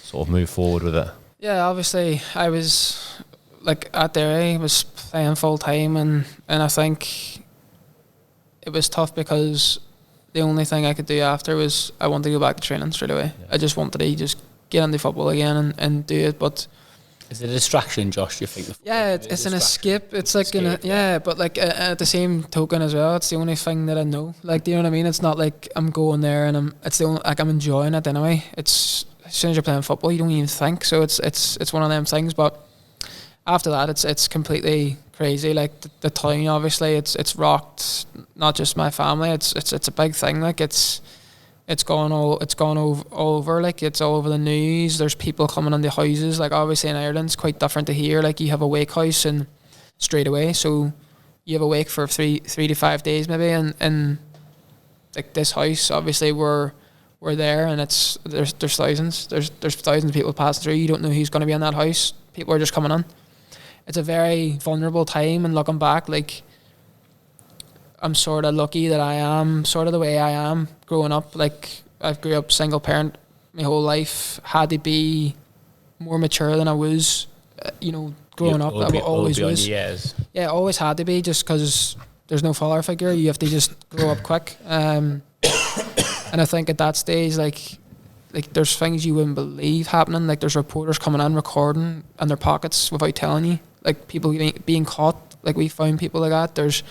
sort of move forward with it. Yeah, obviously I was like at Derry, was playing full time, and I think it was tough because the only thing I could do after was I wanted to go back to training straight away. Yeah. I just wanted to just get into football again and do it. But is it a distraction, Josh? Do you think? Yeah, it's an escape. It's like but like at the same token as well, it's the only thing that I know. Like, do you know what I mean? It's not like I'm going there and I'm enjoying it anyway. It's as soon as you're playing football, you don't even think. So it's one of them things. But after that, it's completely crazy. Like the town, obviously, it's rocked. Not just my family. It's a big thing. Like it's gone all over. Like it's all over the news. There's people coming on the houses. Like obviously in Ireland, it's quite different to here. Like you have a wake house and straight away. So you have a wake for 3 to 5 days maybe. And like this house, obviously we're there, and there's thousands. There's thousands of people passing through. You don't know who's going to be in that house. People are just coming in. It's a very vulnerable time, and looking back, like I'm sort of lucky that I am sort of the way I am growing up. Like I've grew up single parent my whole life. Had to be more mature than I was, growing up. I always was. Years. Yeah, always had to be, just because there's no father figure. You have to just grow up quick. And I think at that stage, like there's things you wouldn't believe happening. Like there's reporters coming in recording in their pockets without telling you. Like people being caught. Like we found people like that. There's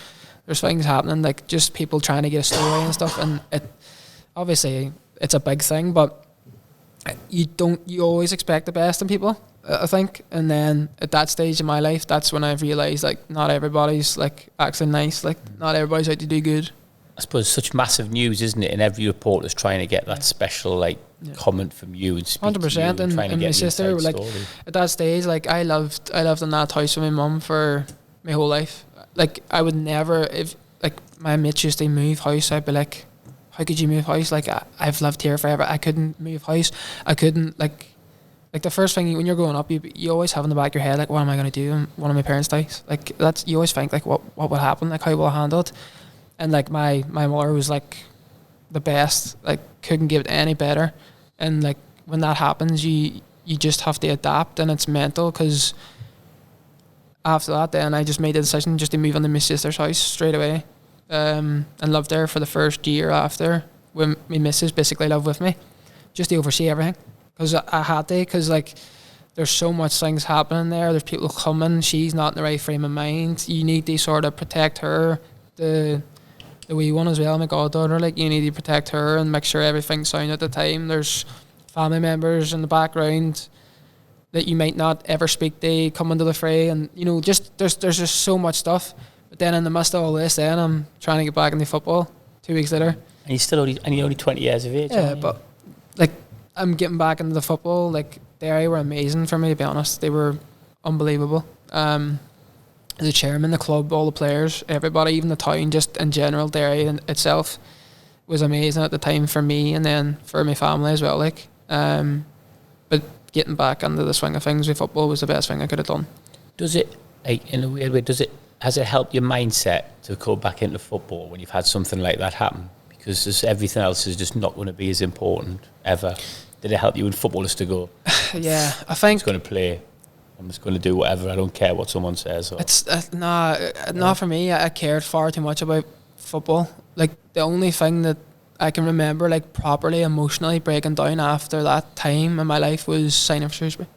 things happening, like just people trying to get a story and stuff. And obviously it's a big thing, but you always expect the best in people, I think. And then at that stage in my life, that's when I've realised like not everybody's like actually nice. Like not everybody's out to do good. I suppose such massive news, isn't it? And every reporter's trying to get that special comment from you and speak 100%. to you and my sister, like story. At that stage, like I lived in that house with my mum for my whole life. Like I would never, if like my mates used to move house, I'd be like, how could you move house? Like I've lived here forever. I couldn't move house. I couldn't like the first thing when you're growing up, you always have in the back of your head like, what am I going to do when one of my parents dies? Like you always think like what will happen? Like how will I handle it? And like my mother was like the best. Like couldn't give it any better. And like when that happens, you just have to adapt, and it's mental because. After that, then I just made the decision just to move into my sister's house straight away, and lived there for the first year after, when my missus basically lived with me, just to oversee everything, because I had to, because like there's so much things happening there. There's people coming. She's not in the right frame of mind. You need to sort of protect her, the wee one as well, my goddaughter. Like you need to protect her and make sure everything's sound at the time. There's family members in the background that you might not ever speak to come into the fray, and just there's just so much stuff. But then in the midst of all this, then I'm trying to get back into football 2 weeks later. And you're only 20 years of age. Yeah, but like I'm getting back into the football. Like Derry were amazing for me, to be honest. They were unbelievable. The chairman, the club, all the players, everybody, even the town, just in general, Derry in itself was amazing at the time for me, and then for my family as well. Like, but getting back into the swing of things with football was the best thing I could have done. Does it, like, in a weird way, has it helped your mindset to go back into football when you've had something like that happen? Because everything else is just not going to be as important ever. Did it help you in football just to go, yeah, I think... I'm just going to play. I'm just going to do whatever. I don't care what someone says. Or. It's not for me. I cared far too much about football. Like the only thing that I can remember, like properly emotionally breaking down after that time in my life was signing for Shrewsbury.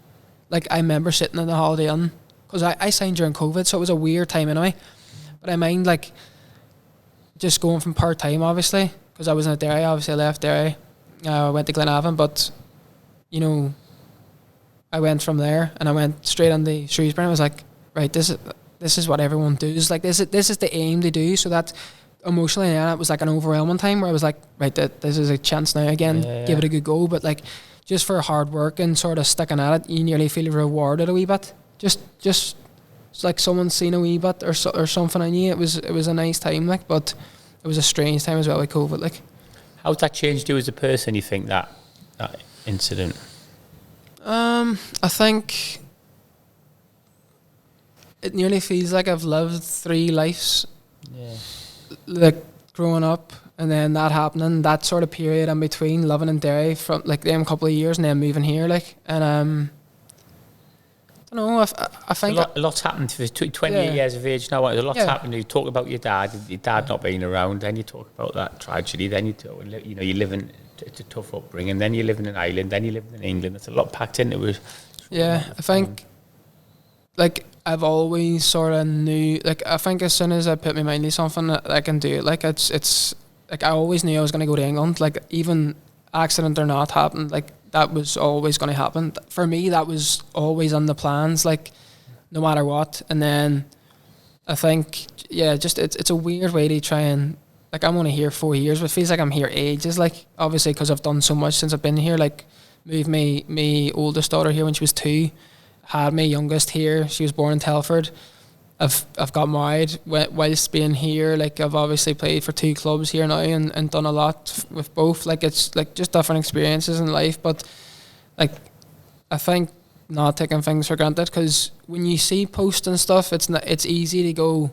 Like I remember sitting in the Holiday Inn, because I signed during COVID, so it was a weird time anyway. But I mind like just going from part time, obviously, because I was in a Derry. Obviously, I left Derry, I went to Glenavon, but you know, I went from there and I went straight into Shrewsbury. And I was like, right, this is what everyone does. Like this is the aim to do. So that emotionally, yeah, it was like an overwhelming time where I was like, right, this is a chance now again. Give it a good go. But like, just for hard work and sort of sticking at it, you nearly feel rewarded a wee bit. Just it's like someone's seen a wee bit or something on you. It was a nice time, like, but it was a strange time as well with COVID, like. How's that changed you as a person, you think, that incident? I think it nearly feels like I've lived 3 lives. Yeah. Like growing up and then that happening, that sort of period in between living in Derry from like them couple of years and then moving here, like, and I don't know. I think a lot's happened for 28 years of age now. A lot's happened. You talk about your dad not being around. Then you talk about that tragedy. Then you talk, you know, you live in, it's a tough upbringing. Then you live in Ireland. Then you live in England. It's a lot packed into it. Yeah, I think like I've always sort of knew. Like I think as soon as I put my mind to something, I can do it. Like it's like I always knew I was going to go to England. Like even accident or not happened, like that was always going to happen. For me, that was always on the plans, like no matter what. And then I think, yeah, just it's a weird way to try and, like, I'm only here 4 years, but it feels like I'm here ages, like, obviously because I've done so much since I've been here. Like moved me oldest daughter here when she was 2, had my youngest here, she was born in Telford. I've got married whilst being here. Like I've obviously played for 2 clubs here now and done a lot with both. Like it's like just different experiences in life. But like I think not taking things for granted, because when you see posts and stuff, it's easy to go,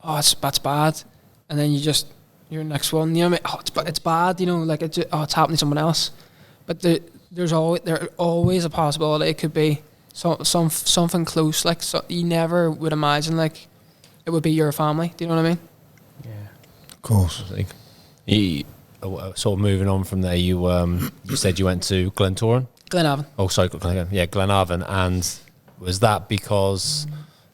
oh, that's bad, and then your next one, you know what I mean? Oh, it's bad, you know, like it's happening to someone else. But there's always a possibility it could be something close, like, so you never would imagine like it would be your family. Do you know what I mean? Yeah, of course. I think sort of moving on from there, you said you went to Glentoran. Glenavon. Oh, sorry, Glenavon. And was that because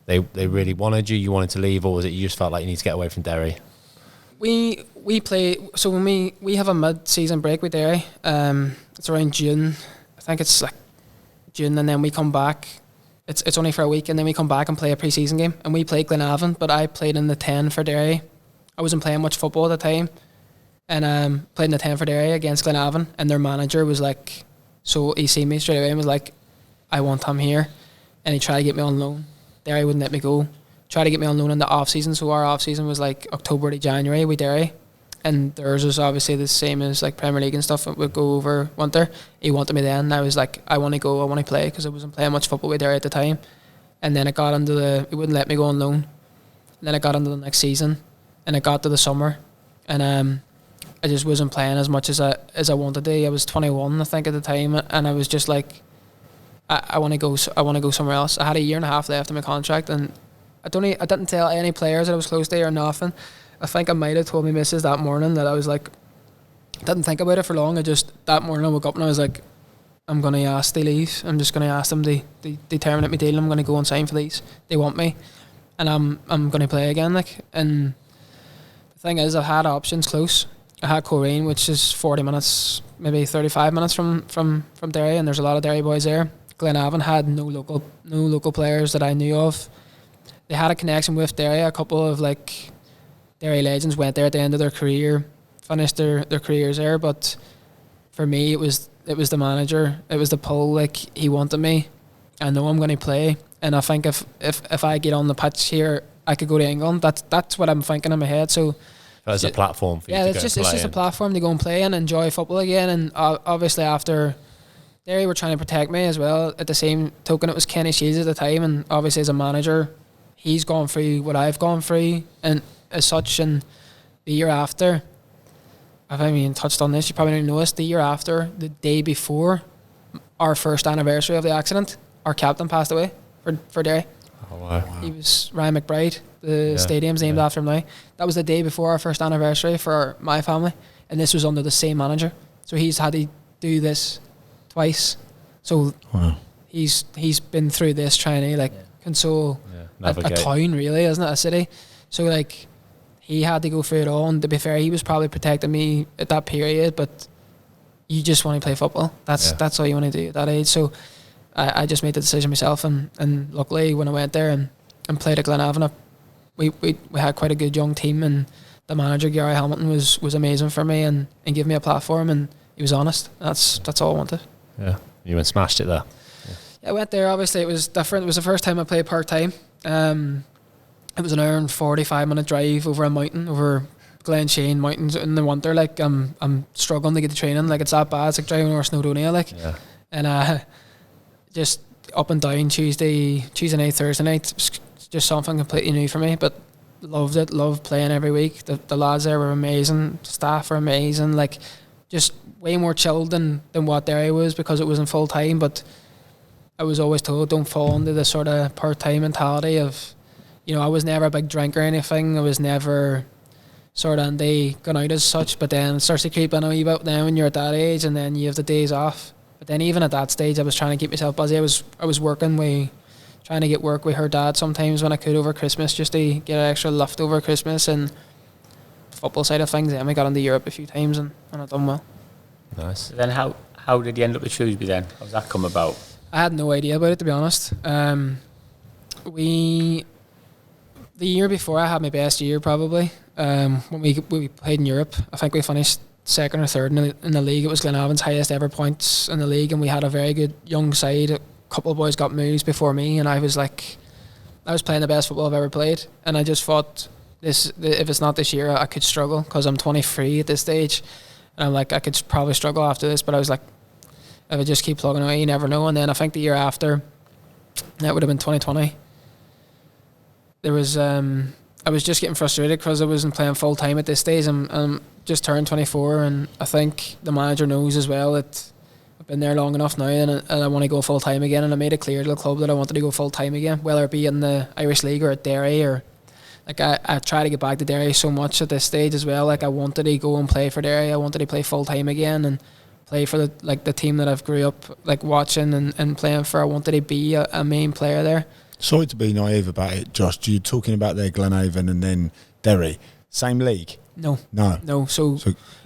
they really wanted you wanted to leave, or was it you just felt like you need to get away from Derry? We play, so when we have a mid-season break with Derry, it's around June. I think it's like June, and then we come back. It's only for a week, and then we come back and play a pre-season game. And we play Glenavon, but I played in the 10 for Derry. I wasn't playing much football at the time, and played in the 10 for Derry against Glenavon. And their manager was like, so he seen me straight away and was like, I want him here. And he tried to get me on loan. Derry wouldn't let me go. Tried to get me on loan in the off season. So our off season was like October to January with Derry, and theirs was obviously the same as like Premier League and stuff. It would go over winter. He wanted me then, and I was like, I want to go, I want to play, because I wasn't playing much football with Derry at the time. And then it got into he wouldn't let me go on loan. And then it got into the next season, and it got to the summer, and I just wasn't playing as much as I wanted to. I was 21, I think, at the time, and I was just like, I want to go somewhere else. I had a year and a half left in my contract, and I didn't tell any players that I was close to or nothing. I think I might have told my missus that morning that I was like, didn't think about it for long. That morning I woke up and I was like, I'm going to ask to leave. I'm just going to ask them to terminate my deal. I'm going to go and sign for these. They want me, and I'm going to play again. Like, and the thing is, I've had options close. I had Coleraine, which is 40 minutes, maybe 35 minutes from Derry, and there's a lot of Derry boys there. Glenavon had no local players that I knew of. They had a connection with Derry. A couple of like Derry legends went there at the end of their career, finished their careers there. But for me, it was the manager. It was the pull. Like, he wanted me. I know I'm going to play, and I think if I get on the pitch here, I could go to England. That's what I'm thinking in my head. So as a platform for you to go it's just a platform to go and play and enjoy football again. And obviously after Derry were trying to protect me as well. At the same token, it was Kenny Shields at the time, and obviously as a manager, he's gone through what I've gone through, and as such, and the year after, I haven't even touched on this, you probably didn't notice, the year after, the day before our first anniversary of the accident, our captain passed away for Derry. Oh, wow. He was Ryan McBride. The stadium's named after him now. That was the day before our first anniversary for my family, and this was under the same manager. So he's had to do this twice. So he's been through this trying to console a town, really, isn't it? A city. So like, he had to go through it all, and to be fair, he was probably protecting me at that period, but you just want to play football. That's all you want to do at that age. So I just made the decision myself, and luckily when I went there and played at Glenavon, we had quite a good young team, and the manager Gary Hamilton was amazing for me and gave me a platform, and he was honest. That's all I wanted. Yeah, you went and smashed it there. Yeah, I went there. Obviously, it was different. It was the first time I played part time. It was an hour and 45-minute drive over a mountain, over Glen Shane mountains in the winter. Like I'm struggling to get the training. Like it's that bad. It's like driving over Snowdonia. Like, and just up and down Tuesday night, Thursday night. It's just something completely new for me, but loved it. Loved playing every week. The lads there were amazing. Staff were amazing. Like just way more chilled than what Derry was, because it wasn't full time. But I was always told, don't fall into the sort of part time mentality of, I was never a big drinker or anything. I was never sort of going out as such, but then it starts to creep in a wee bit now when you're at that age, and then you have the days off. But then even at that stage, I was trying to keep myself busy. I was working trying to get work with her dad sometimes when I could over Christmas, just to get an extra lift over Christmas, and the football side of things. Then we got into Europe a few times, and I've done well. Nice. So then how did you end up at Shrewsbury then? How did that come about? I had no idea about it, to be honest. The year before, I had my best year probably. When we played in Europe, I think we finished second or third in the league. It was Glenavon's highest ever points in the league, and we had a very good young side. A couple of boys got moves before me, and I was playing the best football I've ever played. And I just thought, if it's not this year, I could struggle, because I'm 23 at this stage, and I'm like, I could probably struggle after this. But I was like, if I just keep plugging away, you never know. And then I think the year after, that would have been 2020. There was I was just getting frustrated because I wasn't playing full time at this stage. I'm just turned 24, and I think the manager knows as well that I've been there long enough now, and I want to go full time again. And I made it clear to the club that I wanted to go full time again, whether it be in the Irish League or at Derry, or like I try to get back to Derry so much at this stage as well. Like I wanted to go and play for Derry. I wanted to play full time again and play for the team that I've grew up like watching and playing for. I wanted to be a main player there. Sorry to be naive about it, Josh. You're talking about their Glenavon and then Derry. Same league? No. So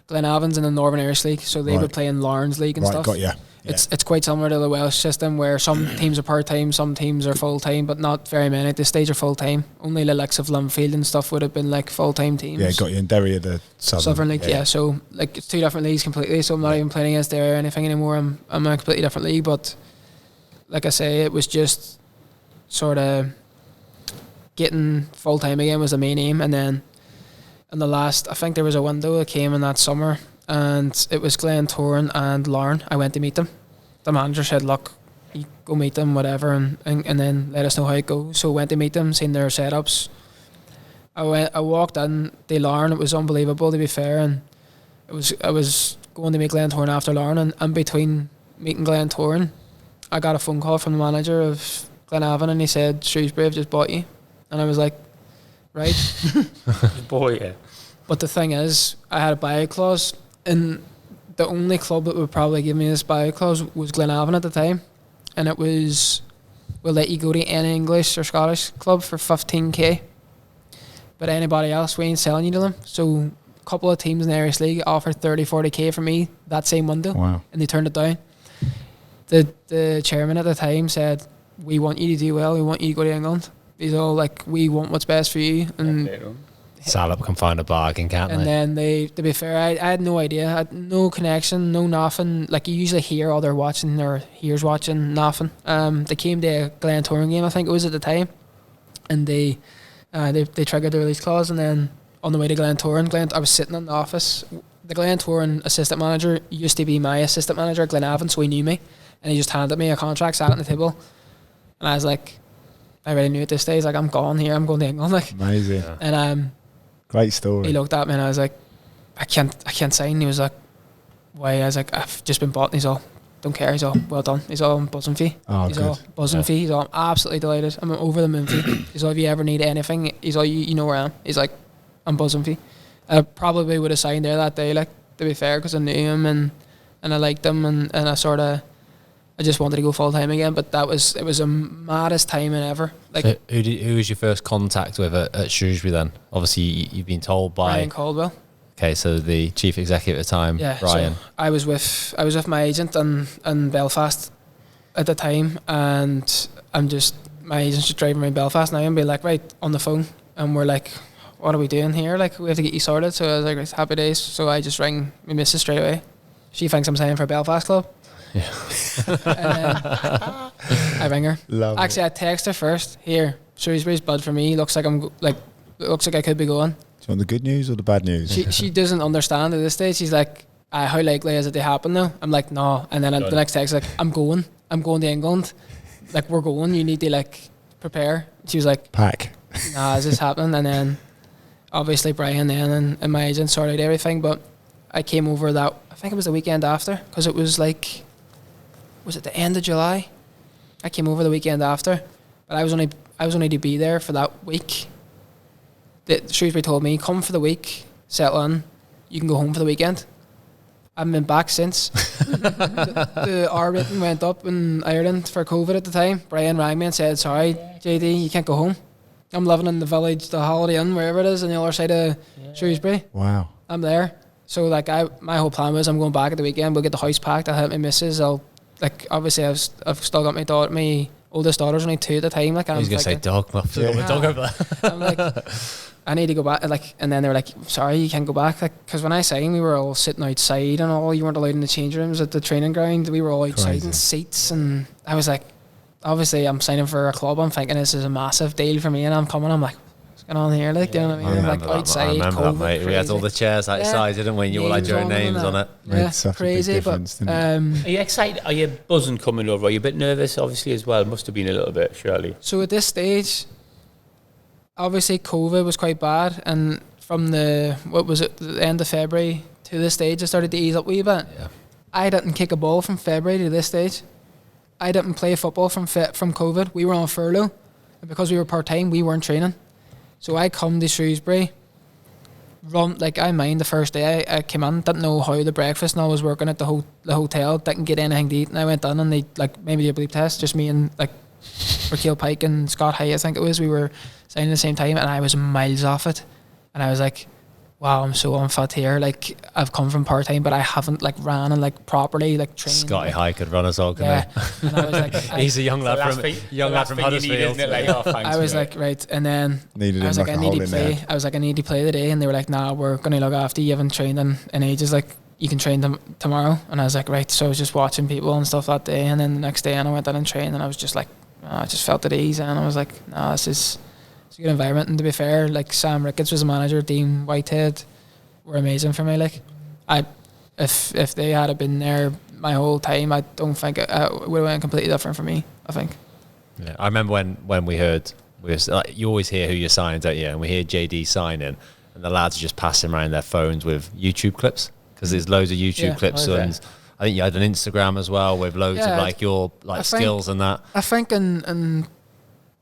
Glenavon's in the Northern Irish League, so they would play in Lauren's League and stuff. Got you. Yeah. It's quite similar to the Welsh system, where some teams are part-time, some teams are full-time, but not very many at this stage are full-time. Only the likes of Linfield and stuff would have been like full-time teams. Yeah, got you. And Derry are the Southern League, yeah. So like it's two different leagues completely, so I'm not even playing against Derry or anything anymore. I'm in a completely different league, but like I say, it was just sort of getting full-time again was the main aim. And then in the last, I think there was a window that came in that summer, and it was Glentoran and Larne. I went to meet them. The manager said, look, you go meet them, whatever, and then let us know how it goes. So I went to meet them, seen their setups. I walked in to Larne. It was unbelievable, to be fair, and I was going to meet Glentoran after Larne, and between meeting Glentoran, I got a phone call from the manager of Glenavon, and he said, Shrewsbury have just bought you. And I was like, right. Boy, yeah. But the thing is, I had a buyout clause, and the only club that would probably give me this buyout clause was Glenavon at the time. And it was, we'll let you go to any English or Scottish club for 15k. But anybody else, we ain't selling you to them. So a couple of teams in the Irish League offered 30, 40k for me that same window. Wow. And they turned it down. The chairman at the time said, we want you to do well, we want you to go to England. He's all like, we want what's best for you. And Salop can find a bargain, can't and then to be fair, I had no idea. I had no connection, no nothing. Like you usually hear, they're watching or here's watching, nothing. They came to a Glentoran game, I think it was at the time, and they triggered the release clause. And then on the way to Glentoran, I was sitting in the office. The Glentoran assistant manager used to be my assistant manager at Glenavon, so he knew me, and he just handed me a contract, sat on the table, and I was like, I already knew at this stage, like, I'm gone here, I'm going to England, like. Amazing. Yeah. And great story. He looked at me and I was like, I can't sign. He was like, why? I was like, I've just been bought. And he's all, don't care. He's all, well done. He's all, I'm buzzing for you. Oh, he's good. all, buzzing for you. He's all, I'm absolutely delighted. I'm over the moon for you. He's all, if you ever need anything, he's all, you know where I am. He's like, I'm buzzing for you. I probably would have signed there that day, like, to be fair, because I knew him and I liked him, and I just wanted to go full time again. But it was the maddest timing ever. Like, so who was your first contact with at Shrewsbury then? Obviously, you've been told by Brian Caldwell. Okay, so the chief executive at the time, Yeah, Brian. so I was with my agent in Belfast at the time, and my agent's just driving around Belfast now and be like, right, on the phone, and we're like, what are we doing here? Like, we have to get you sorted. So I was like, right, happy days. So I just rang my missus straight away. She thinks I'm signing for a Belfast club. Yeah. And then I ring her. Actually, I text her first. Here, Shrewsbury's bud for me. Looks like looks like I could be going. Do you want the good news or the bad news? She doesn't understand at this stage. She's like, how likely is it to happen now? I'm like, no. And then the next text, like, I'm going to England. Like, we're going. You need to like prepare. She was like, Pack. nah, is this happening? And then obviously Brian then and my agent sorted everything. But I came over I think it was the weekend after, because it was like, was it the end of July? I came over the weekend after, but I was only to be there for that week. Shrewsbury told me, come for the week, settle in, you can go home for the weekend. I haven't been back since. the R rating went up in Ireland for COVID at the time. Brian rang me and said, sorry, JD, you can't go home. I'm living in the village, the Holiday Inn, wherever it is, on the other side of Shrewsbury. Wow. I'm there. So like my whole plan was, I'm going back at the weekend, we'll get the house packed, I'll help my missus, obviously I've still got my oldest daughter's only 2 at the time. Like, I was going to say dog. I've got my dog over there. I'm like, I need to go back. Like, and then they were like, sorry, you can't go back. Like, because when I signed, we were all sitting outside and all. You weren't allowed in the change rooms at the training ground. We were all outside in seats. And I was like, obviously I'm signing for a club. I'm thinking this is a massive deal for me. And I'm coming, I'm like, what's going on here? Like, do you know what I mean? Like, outside, I remember COVID, that, mate. We had all the chairs outside, didn't we? And you all had your own names on it. Yeah, such crazy. a big difference, But didn't Are you excited? Are you buzzing coming over? Are you a bit nervous, obviously, as well? Must have been a little bit, surely. so at this stage, obviously COVID was quite bad, and from the end of February to this stage, it started to ease up a wee bit. Yeah. I didn't kick a ball from February to this stage. I didn't play football from COVID. We were on furlough, and because we were part time, we weren't training. So I come to Shrewsbury, I mind the first day I came in, didn't know how the breakfast and all was working at the hotel, didn't get anything to eat, and I went in and they maybe a bleep test, just me and Raquel Pike and Scott Hay, I think it was. We were signing at the same time, and I was miles off it, and I was like, wow, I'm so unfit here. Like, I've come from part time, but I haven't ran and properly trained. Scotty High could run us all, couldn't he? And I was like, he's a young lad from Huddersfield. I was like, right, and then Needed I was him like, like I a need hole to in play. there. I was like, I need to play today, and they were like, nah, we're gonna look after you. You haven't trained in ages. Like, you can train them tomorrow. And I was like, right. So I was just watching people and stuff that day, and then the next day, and I went in and trained, and I was just like, I just felt at ease, and I was like, nah, it's a good environment. And to be fair, Sam Ricketts was a manager, Dean Whitehead were amazing for me. If they had been there my whole time, I don't think it would have went completely different for me, I think. Yeah, I remember when we heard, you always hear who you're signing, don't you? And we hear JD signing, and the lads are just passing around their phones with YouTube clips, because there's loads of YouTube clips, and I think you had an Instagram as well with loads of your skills and that. I think in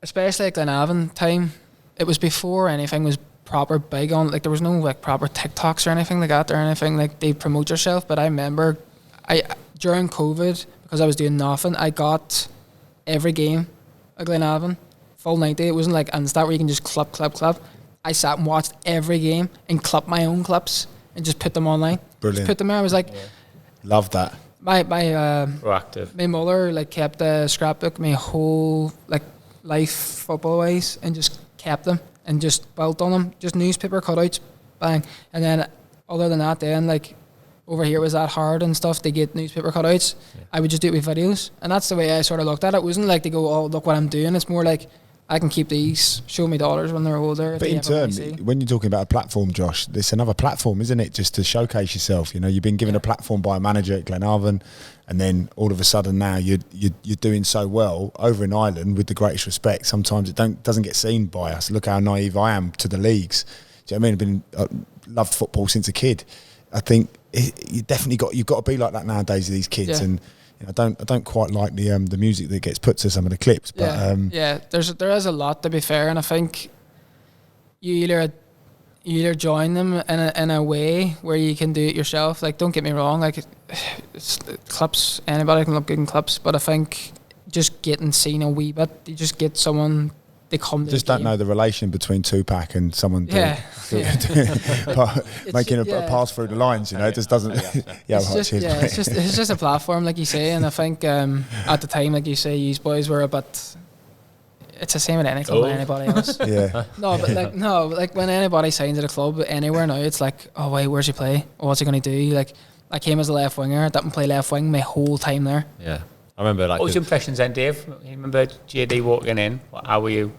especially at Glenavon time, it was before anything was proper big on, there was no proper TikToks or anything like that, or anything they promote yourself. But I remember during COVID, because I was doing nothing, I got every game at Glenavon full 90. It wasn't like Instat where you can just clip. I sat and watched every game and clipped my own clips and just put them online. Brilliant. Just put them there. I was like, Love that. my Proactive. my mother kept a scrapbook my whole life football wise, and just kept them and just built on them, just newspaper cutouts, bang. And then other than that, then over here was that hard and stuff to get newspaper cutouts. I would just do it with videos, and that's the way I sort of looked at it. It wasn't like to go, oh, look what I'm doing. It's more like, I can keep these, show me daughters when they're older. But in turn, when you're talking about a platform, Josh, there's another platform, isn't it? Just to showcase yourself. You've been given a platform by a manager at Glenavon, and then all of a sudden now you're doing so well over in Ireland. With the greatest respect, sometimes it doesn't get seen by us. Look how naive I am to the leagues. Do you know what I mean? I've loved football since a kid. I think you've got to be like that nowadays with these kids. And I don't quite like the music that gets put to some of the clips, but there is a lot, to be fair, and I think you either join them in a way where you can do it yourself. Don't get me wrong, it's clips, anybody can look good in clips, but I think just getting seen a wee bit, you just get someone they come to Just the don't game. know the relation between Tupac and someone Yeah, making a yeah. pass through the lines. It just doesn't. It's just a platform, like you say, and I think at the time, like you say, you boys were a bit. It's the same with any club or anybody else. Yeah. Like when anybody signs at a club anywhere now, it's like, oh wait, where's he play? Or what's he gonna do? Like I came as a left winger, didn't play left wing my whole time there. Yeah, I remember like. What was your impressions then, Dave? You remember JD walking in? How were you?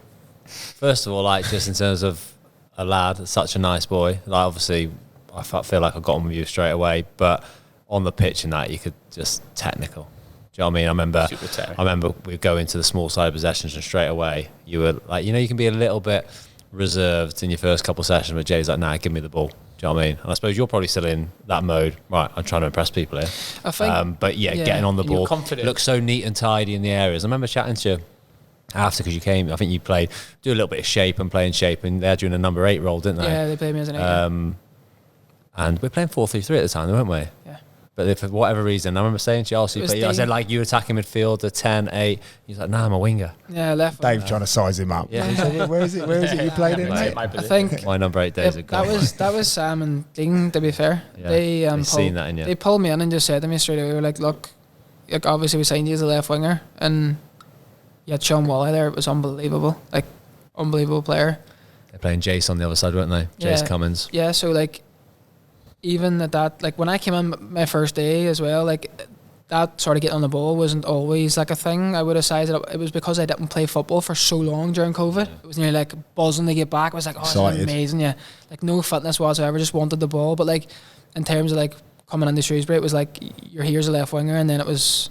First of all, like just in terms of a lad, such a nice boy. Like obviously, I feel like I got on with you straight away, but on the pitch and that, you could just technical. Do you know what I mean? I remember we'd go into the small side possessions and straight away you were like, you can be a little bit reserved in your first couple of sessions, but Jay's like, nah, give me the ball. Do you know what I mean? And I suppose you're probably still in that mode. Right, I'm trying to impress people here. I think, but getting on the ball, look so neat and tidy in the areas. I remember chatting to you after because you came. I think you played, do a little bit of shape and play in shape, and they had you in a number 8 role, didn't they? Yeah, they played me as an 8. And we're playing 4-3-3 at the time, weren't we? Yeah. But for whatever reason, I remember saying to you, I said like you attacking midfield, a 10, 8. He's like, nah, I'm a winger. Yeah, left. Dave trying to size him up. Yeah. He said, where is it you played in, mate? I think My number 8 days are gone. that was Sam and Dean. To be fair, Yeah, they seen that in you. They pulled me in and just said to me straight away, "They were like, look, obviously we signed you as a left winger, and you had Sean Wally there. It was unbelievable, like unbelievable player. They're playing Jace on the other side, weren't they? Jace Cummins. Yeah, so like even at that, like when I came in my first day as well, like that sort of getting on the ball wasn't always like a thing. I would have sized it up. It was because I didn't play football for so long during COVID. It was nearly like buzzing to get back. I was like, oh, this is amazing. Yeah, like no fitness whatsoever. Just wanted the ball. But like in terms of like coming into Shrewsbury, it was like you're here as a left winger, and then it was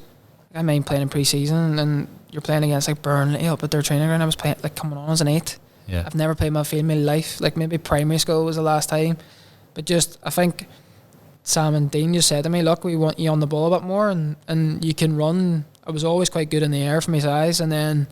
I mean playing in pre-season, and you're playing against like Burnley up at their training ground. I was playing like coming on as an 8. Yeah. I've never played midfield in my life. Like maybe primary school was the last time. But just, I think Sam and Dean just said to me, look, we want you on the ball a bit more and you can run. I was always quite good in the air for my size, and then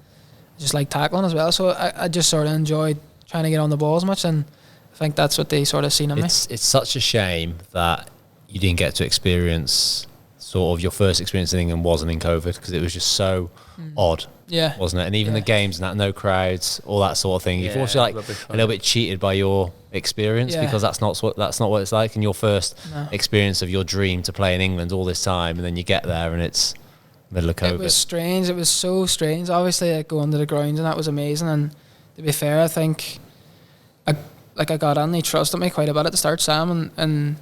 I just like tackling as well. So I just sort of enjoyed trying to get on the ball as much, and I think that's what they sort of seen in me. It's such a shame that you didn't get to experience sort of your first experience in England wasn't in COVID, because it was just so odd. Yeah. Wasn't it? And even the games and that, no crowds, all that sort of thing. You feel like a little bit cheated by your experience, because that's not what it's like. And your first experience of your dream to play in England all this time, and then you get there and it's middle of COVID. It was strange. It was so strange. Obviously, like, going to the grounds and that was amazing. And to be fair, I think I got on. He trusted me quite a bit at the start, Sam, and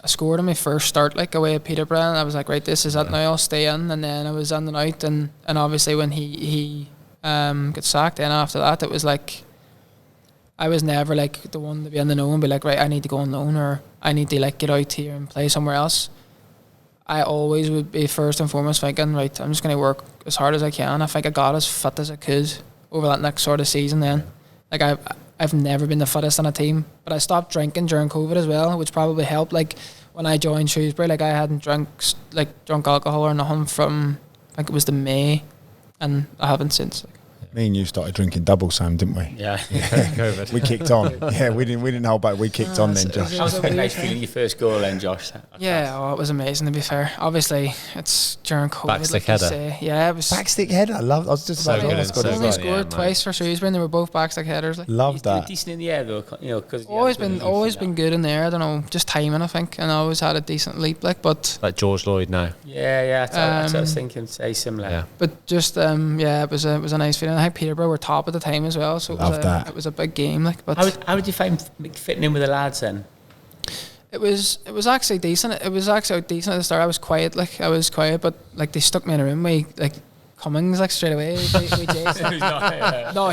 I scored on my first start, like away at Peterborough, and I was like, right, this is it now, I'll stay in. And then I was in and out, and obviously when he got sacked, then after that, it was like I was never like the one to be in the know and be like, right, I need to go on loan, or I need to like get out here and play somewhere else. I always would be first and foremost thinking, right, I'm just going to work as hard as I can. I think I got as fit as I could over that next sort of season then. Like I've never been the fittest on a team, but I stopped drinking during COVID as well, which probably helped. Like when I joined Shrewsbury, like I hadn't drunk alcohol or nothing from, I think it was the May, and I haven't since. Me and you started drinking double, Sam, didn't we? Yeah. COVID. We kicked on. Yeah, we didn't hold back. We kicked on then, Josh. That was a nice feeling, your first goal then, Josh. Yeah, oh, it was amazing, to be fair. Obviously, it's during COVID. Backstick like you header. say. Yeah, it was. Backstick header. I was just So about good to in ask what so it Only was good. like. scored twice for Shrewsbury, and they were both backstick headers. Like. Love that. Decent in the air though, because Always been good in there. I don't know, just timing, I think, and I always had a decent leap, like, but. Like George Lloyd now. Yeah, that's what I was thinking. Say similar. Yeah. But just it was a nice feeling. I think Peterborough were top at the time as well, so it was a big game. Like, but How did you find fitting in with the lads then? it was actually decent. It was actually decent at the start. I was quiet, but like they stuck me in a room with like Cummings like straight away. with Jason. No,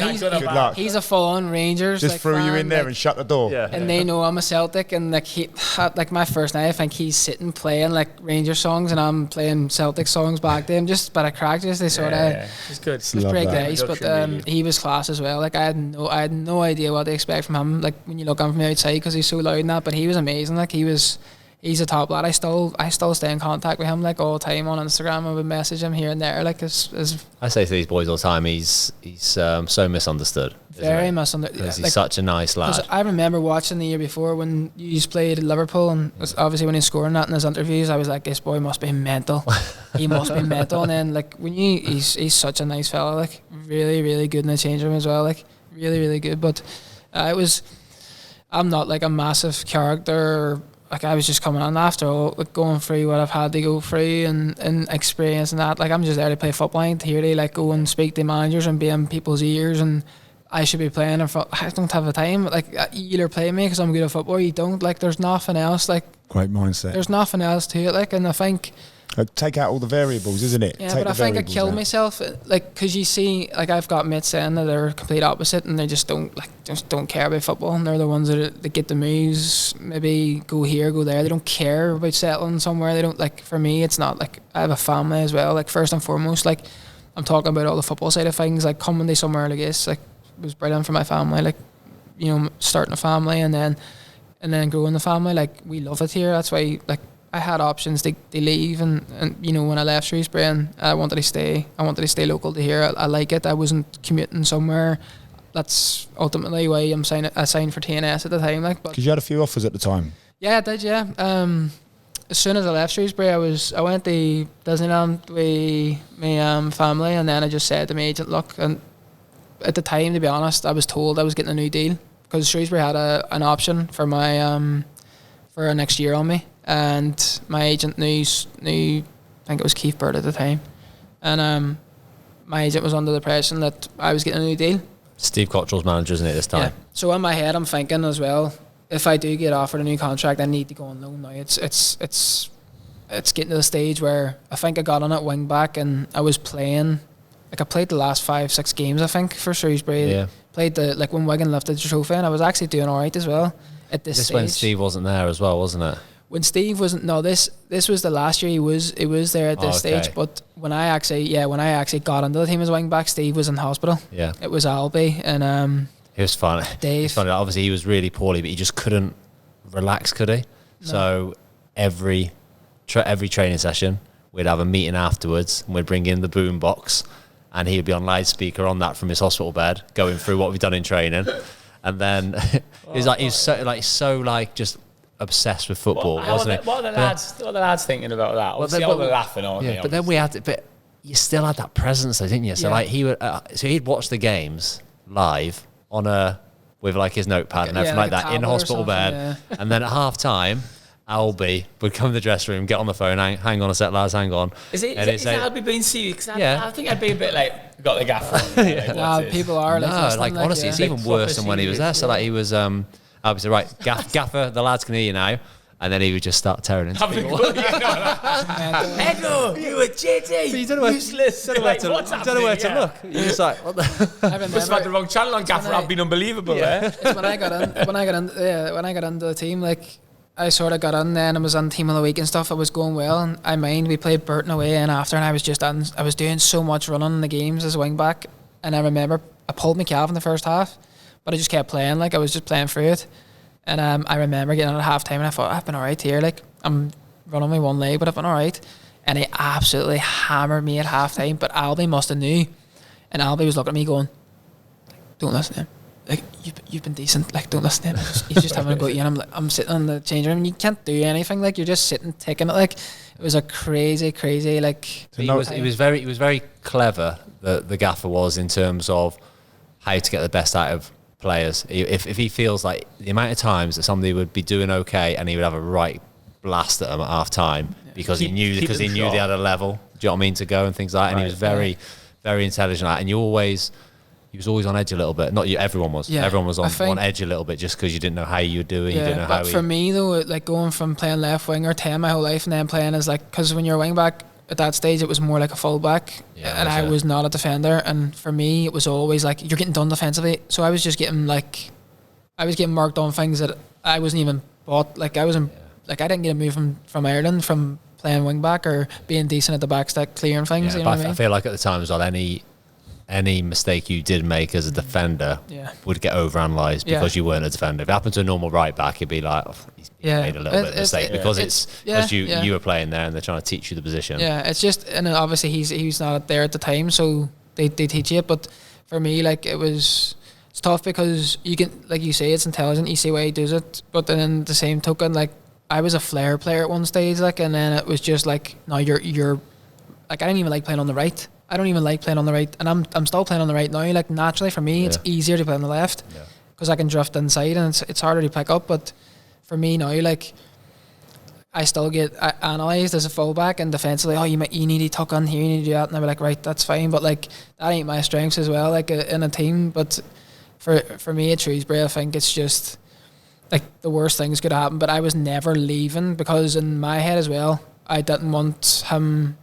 he's a full-on Rangers. Just like, threw you fan, in there like, and shut the door. Yeah. and they know I'm a Celtic, and like he had, like my first night, I think he's sitting playing like Rangers songs, and I'm playing Celtic songs back to him. Just by the crack, just they sort of. It's good. It was Love great that. guys, but Really. he was class as well. Like I had no idea what to expect from him. Like when you look on from the outside, because he's so loud and that. But he was amazing. Like he was he's a top lad. I still stay in contact with him like all the time on Instagram. I would message him here and there. Like as I say to these boys all the time, he's so misunderstood. very misunderstood. Because he's Like, such a nice lad. I remember watching the year before when you played at Liverpool, and obviously when he's scoring that in his interviews, I was like, this boy must be mental. He must be mental. And then like he's such a nice fella, like really really good in the change room as well, like really really good. But I'm not like a massive character. Like I was just coming on after all, like going through what I've had to go through and experience and that. Like I'm just there to play football. I ain't here to like go and speak to managers and be in people's ears and I should be playing in front. I don't have the time. Like you either play me because I'm good at football, or you don't. Like there's nothing else. Like Great mindset. there's nothing else to it. Like, and I think Take out all the variables, isn't it? yeah, Take but I the think I variables killed out. myself. Like because you see, like I've got mates saying that they're complete opposite and they just don't care about football, and they're the ones that get the moves. Maybe go here, go there. They don't care about settling somewhere. They don't like. For me, it's not like I have a family as well. Like first and foremost, like I'm talking about all the football side of things. Like coming to somewhere like this, like was brilliant for my family. Like you know, starting a family and then growing the family. Like we love it here. That's why like I had options to leave and you know when I left Shrewsbury and I wanted to stay local to here. I like it. I wasn't commuting somewhere. That's ultimately why I signed for TNS at the time. Like, but Because you had a few offers at the time. yeah, I did. Yeah. As soon as I left Shrewsbury, I went to Disneyland with my family, and then I just said to my agent, look, and at the time, to be honest, I was told I was getting a new deal because Shrewsbury had an option for my for next year on me, and my agent knew I think it was Keith Bird at the time, and my agent was under the impression that I was getting a new deal. Steve Cottrell's manager, isn't it, this time? Yeah. So in my head, I'm thinking as well, if I do get offered a new contract, I need to go on loan now. It's getting to the stage where I think I got on at wing back and I was playing. Like I played the last 5-6 games, I think, for Shrewsbury. Yeah. Played like when Wigan lifted the trophy, and I was actually doing all right as well at this This stage. when Steve wasn't there as well, wasn't it? When Steve wasn't, no, this was the last year he was there at this okay. stage. But when I actually got into the team as wing back, Steve was in hospital. Yeah. It was Albie and It was fun. Dave. It was funny. Obviously, he was really poorly, but he just couldn't relax, could he? No. So every training session, we'd have a meeting afterwards, and we'd bring in the boom box, and he'd be on loudspeaker on that from his hospital bed, going through what we've done in training, and then he was so just obsessed with football, wasn't it? What are the lads thinking about that? Obviously, all the laughing, aren't they? But then but you still had that presence, though, didn't you? So Yeah. like he would, so he'd watch the games live with like his notepad and Yeah, everything like like a that in tablet or hospital bed, something, and then at half time, Albie would come in the dressing room, get on the phone, hang on a sec, lads, hang on. Is And it Albie being serious? Yeah. I think I'd be a bit like, got the gaffer on. Like, Nah, what's it? people are like, No, listening, like honestly, yeah. it's even Like, worse proper than when he was there. serious, So like he was, Albie said, right, Gaffer, the lads can hear you now. And then he would just start tearing into Having a people. go, Echo, you were JT, You don't know where, useless. don't know where Like, to, what's you don't know where to happening? look. You're just like, what the? I Must have had the remember wrong channel on Gaffer. I've been unbelievable there. it's when I got into the team, like I sort of got in then and was on team of the week and stuff. It was going well, and I mind we played Burton away and after, and I was doing so much running in the games as a wing back, and I remember I pulled my calf in the first half, but I just kept playing, like I was just playing through it. And I remember getting on at half time and I thought, I've been alright here, like I'm running my one leg, but I've been alright. And he absolutely hammered me at half time, but Albie must have knew. And Albie was looking at me going, don't listen to him. Like you've been decent, like don't listen to him. He's just having a go at you, and I'm sitting in the changing room and you can't do anything, like you're just sitting taking it. Like it was a crazy like He was very clever, the Gaffer was, in terms of how to get the best out of players. If he feels like the amount of times that somebody would be doing okay and he would have a right blast at them at half time because he knew keep them they sharp. had a level, do you know what I mean, to go and things like that. And he was very, very intelligent at it. And he was always on edge a little bit. Not you, everyone was. Yeah, Everyone was I think- on edge a little bit just because you didn't know how you were doing, you didn't know how but for me though, like going from playing left wing or 10 my whole life and then playing as like, because when you're a wing back at that stage it was more like a full back, Yeah, and I was not a defender, and for me it was always like you're getting done defensively, so I was just getting marked on things that I wasn't even bought. Like I didn't get a move from Ireland from playing wing back or being decent at the back stack clearing things, Yeah, you know but what I I mean? feel like at the time as well, any any mistake you did make as a defender would get overanalyzed because you weren't a defender. If it happened to a normal right back, it'd be like, oh, he's made a little bit of mistake because you were playing there and they're trying to teach you the position. Yeah, it's just, and obviously he's not there at the time, so they teach you it. But for me, like it's tough because you can, like you say, it's intelligent. You see why he does it, but then in the same token, like I was a flair player at one stage, like, and then it was just like, no, you're like, I didn't even like playing on the right. I don't even like playing on the right, and I'm still playing on the right now. Like naturally for me, it's easier to play on the left because I can drift inside and it's harder to pick up. But for me now, like I still get analysed as a fullback and defensively. Oh, you need to tuck on here, you need to do that, and I'll be like, right, that's fine. But like that ain't my strengths as well. Like in a team, but for me at Shrewsbury, I think it's just like the worst things could happen. But I was never leaving because in my head as well, I didn't want him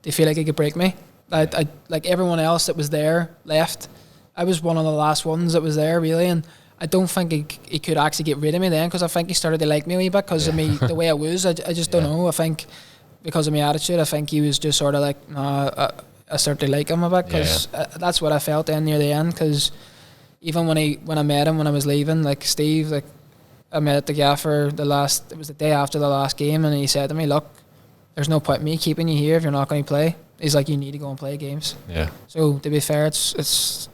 to feel like he could break me. I like everyone else that was there left. I was one of the last ones that was there really, and I don't think he could actually get rid of me then because I think he started to like me a wee bit because of me, the way I was. I just don't know. I think because of my attitude, I think he was just sort of like, I started to like him a bit because that's what I felt then near the end. Because even when I met him when I was leaving, like Steve, like I met at the gaffer it was the day after the last game, and he said to me, look, there's no point in me keeping you here if you're not going to play. He's like, you need to go and play games. Yeah. So to be fair, it's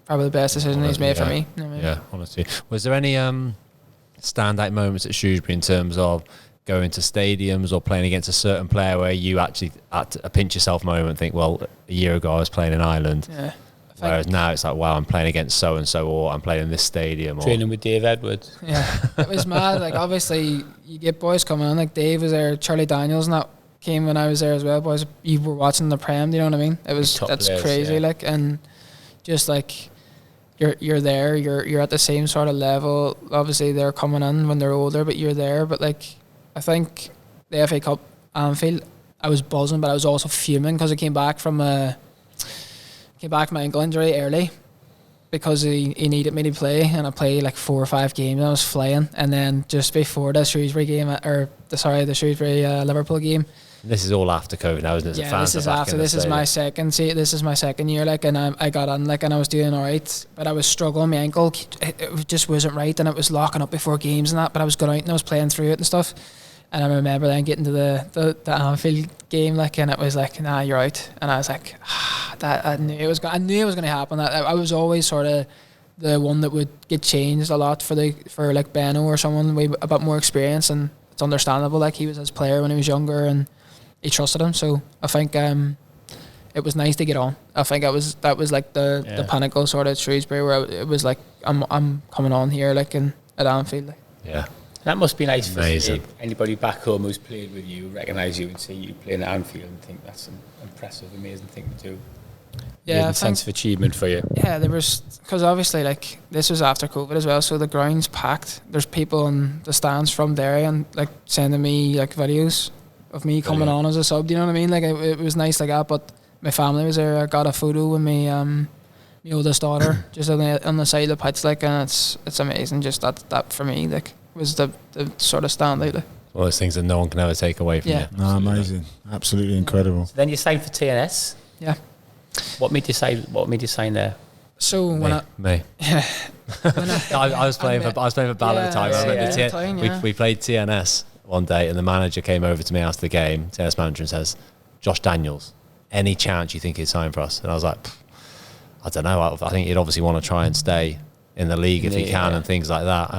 probably the best decision he's made for me. Yeah, honestly. Was there any standout moments at Shrewsbury in terms of going to stadiums or playing against a certain player where you actually at a pinch yourself moment and think, well, a year ago I was playing in Ireland. Yeah. Whereas now it's like, wow, I'm playing against so and so, or I'm playing in this stadium. Training with Dave Edwards. Yeah, it was mad. Like obviously, you get boys coming on. Like Dave was there, Charlie Daniels, and that came when I was there as well. Boys, you were watching the Prem. Do you know what I mean? It was that's players, crazy. Like, and just like you're there. You're at the same sort of level. Obviously, they're coming in when they're older, but you're there. But like, I think the FA Cup Anfield, I was buzzing, but I was also fuming because I came back from my ankle injury early because he needed me to play, and I played like 4 or 5 games and I was flying. And then just before the Shrewsbury game, the Shrewsbury Liverpool game. This is all after COVID now, isn't it? Yeah, this is after. This is my second year, like, and I got on, like, and I was doing all right, but I was struggling. My ankle, it just wasn't right, and it was locking up before games and that. But I was going out and I was playing through it and stuff. And I remember then getting to the Anfield game, like, and it was like, nah, you're out. And I was like, that I knew it was going to happen. I was always sort of the one that would get changed a lot for like Benno or someone with a bit more experience, and it's understandable. Like, he was his player when he was younger, and he trusted him. So I think it was nice to get on. I think that was like the pinnacle sort of Shrewsbury, where it was like, I'm coming on here, like, at Anfield. Like. Yeah. That must be nice for anybody back home who's played with you, recognise you and see you playing at Anfield and think that's an impressive, amazing thing to do. Yeah, sense of achievement for you. Yeah, there was, because obviously, like, this was after COVID as well, so the ground's packed. There's people in the stands from Derry and like sending me like videos of me coming on as a sub. Do you know what I mean? Like, it was nice like that. But my family was there. I got a photo with me, my oldest daughter, just on the side of the pitch, like, and it's amazing. Just that for me, like, was the sort of standout. Like. All those things that no one can ever take away from you. No, amazing, absolutely incredible. So then you signed for TNS. Yeah. What made you sign there? So I was playing for Ball at the time. I remember we played TNS one day, and the manager came over to me after the game, TNS manager, and says, "Josh Daniels, any chance you think he'd sign for us?" And I was like, I don't know. I think he'd obviously want to try and stay in the league if he can and things like that.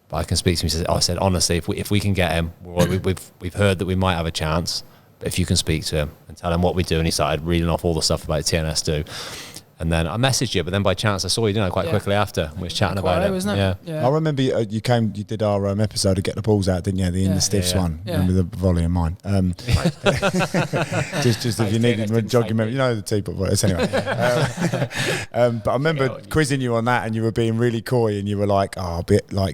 But I can speak to him. I said, honestly, if we can get him, we've heard that we might have a chance. But if you can speak to him and tell him what we do, and he started reading off all the stuff about TNS do. And then I messaged you, but then by chance I saw you, quite quickly after. We were chatting about it. Yeah. I remember you did our episode of Get the Balls Out, didn't you? In the Stiffs one. Yeah. Remember the volley in mine. Just if you need to jog your memory, the teapot voice. Anyway. But I remember quizzing you on that, and you were being really coy, and you were like,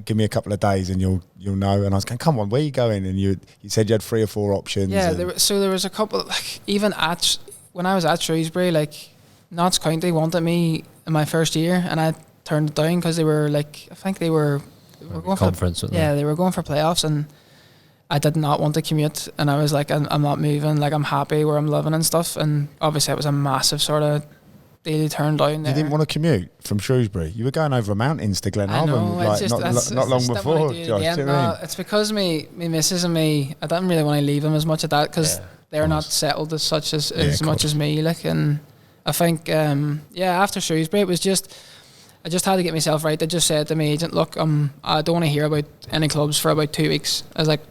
give me a couple of days and you'll know. And I was going, come on, where are you going? And you said you had 3 or 4 options. Yeah, there was a couple, like, even when I was at Shrewsbury, like, Notts County wanted me in my first year, and I turned it down because they were like, I think they were going conference. They were going for playoffs, and I did not want to commute. And I was like, I'm not moving. Like, I'm happy where I'm living and stuff. And obviously, it was a massive sort of daily turn down there. You didn't want to commute from Shrewsbury. You were going over mountains to Glenavon not long before. Josh, do you know what I mean? It's because me missus and me, I didn't really want to leave them as much at that because they're not settled as such as much as me. Like, and I think after Shrewsbury, it was just I just had to get myself right. They just said to my agent, look, I don't want to hear about any clubs for about 2 weeks. I was like,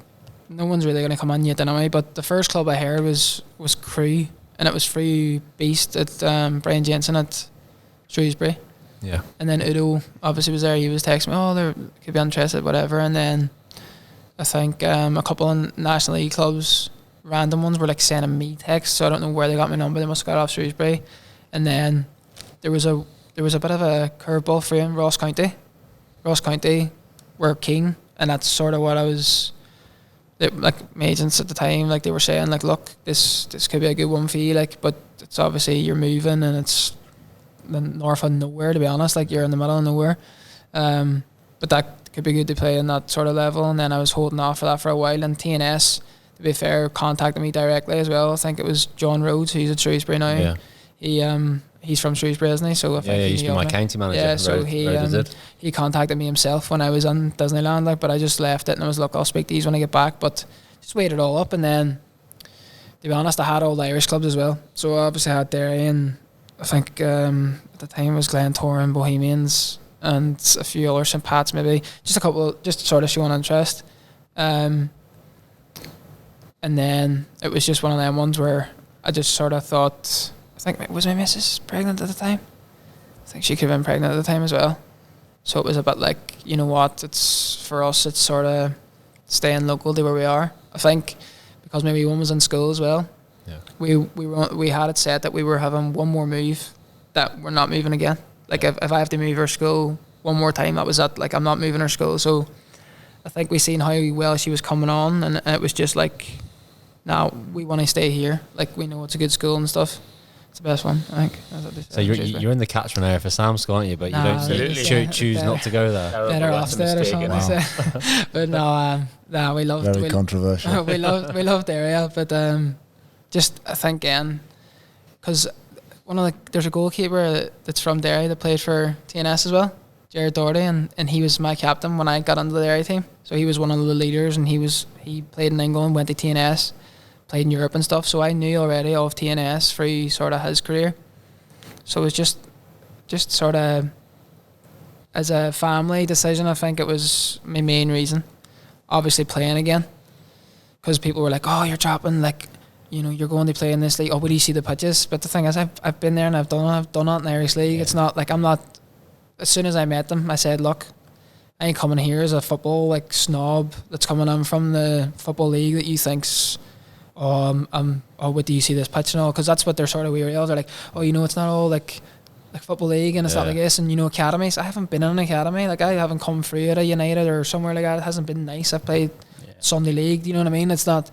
no one's really going to come on yet anyway. But the first club I heard was Crewe, and it was through Beast at Brian Jensen at Shrewsbury. Yeah. And then Udo obviously was there. He was texting me, oh, they could be interested, whatever. And then I think a couple of National League clubs, random ones, were like sending me texts. So I don't know where they got my number. They must have got it off Shrewsbury. And then there was a bit of a curveball for him, Ross County. Ross County were keen, and that's sort of what I was. Like my agents at the time, like they were saying, like, look, this could be a good one for you, like, but it's obviously you're moving and it's the north of nowhere, to be honest. Like, you're in the middle of nowhere, but that could be good to play in that sort of level. And then I was holding off for that for a while. And TNS, to be fair, contacted me directly as well. I think it was John Rhodes, who's at Shrewsbury now. Yeah. He's from Shrewsbury, isn't he? So I think he used to be my county manager. Yeah, so he contacted me himself when I was in Disneyland, like, but I just left it and I was like, I'll speak to these when I get back. But just waited all up, and then, to be honest, I had all the Irish clubs as well. So I obviously had Derry, and I think at the time it was Glentoran and Bohemians and a few other St. Pat's, maybe just a couple, just to sort of show an interest. And then it was just one of them ones where I just sort of thought, I think, was my missus pregnant at the time? I think she could have been pregnant at the time as well. So it was a bit like, you know what, it's for us, it's sort of staying local to where we are. I think because maybe one was in school as well. Yeah. We had it set that we were having one more move, that we're not moving again. Like, if I have to move her school one more time, that was it. Like, I'm not moving her school. So I think we seen how well she was coming on, and it was just like, no, we want to stay here. Like, we know it's a good school and stuff. It's the best one, I think. So you're in the catchment area for Sam School, aren't you? But you choose not to go there. Better off there or something. Wow. But we loved. Very controversial. we loved the area, but just I think again, because there's a goalkeeper that's from Derry that played for TNS as well, Jared Doherty, and he was my captain when I got into the Derry team. So he was one of the leaders, and he played in England, went to TNS. Played in Europe and stuff, so I knew already of TNS through sort of his career. So it was just sort of as a family decision. I think it was my main reason. Obviously playing again, because people were like, "Oh, you're dropping, like, you know, you're going to play in this league. Oh, but do you see the pitches?" But the thing is, I've been there and I've done it in the Irish League. Yeah. It's not like I'm not. As soon as I met them, I said, "Look, I ain't coming here as a football like snob that's coming in from the football league that you think's." What do you see this pitch and all? Because that's what they're sort of weary of. They're like, oh, you know, it's not all like football league and it's not like this, and you know, academies. I haven't been in an academy. Like, I haven't come through at a United or somewhere like that. It hasn't been nice. I've played Sunday league. Do you know what I mean? It's not.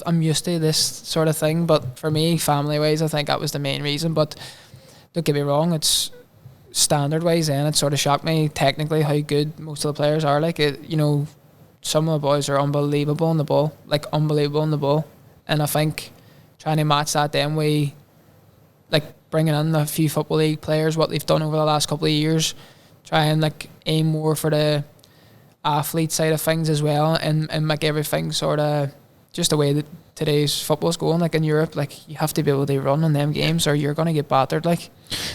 I'm used to this sort of thing. But for me, family wise, I think that was the main reason. But don't get me wrong, it's standard wise, and it sort of shocked me technically how good most of the players are. Like, you know, some of the boys are unbelievable on the ball, like unbelievable on the ball. And I think trying to match that then we like bringing in a few football league players, what they've done over the last couple of years, try and like aim more for the athlete side of things as well, and make everything sort of just the way that today's football's going. Like in Europe, like you have to be able to run in them games or you're going to get battered. Like,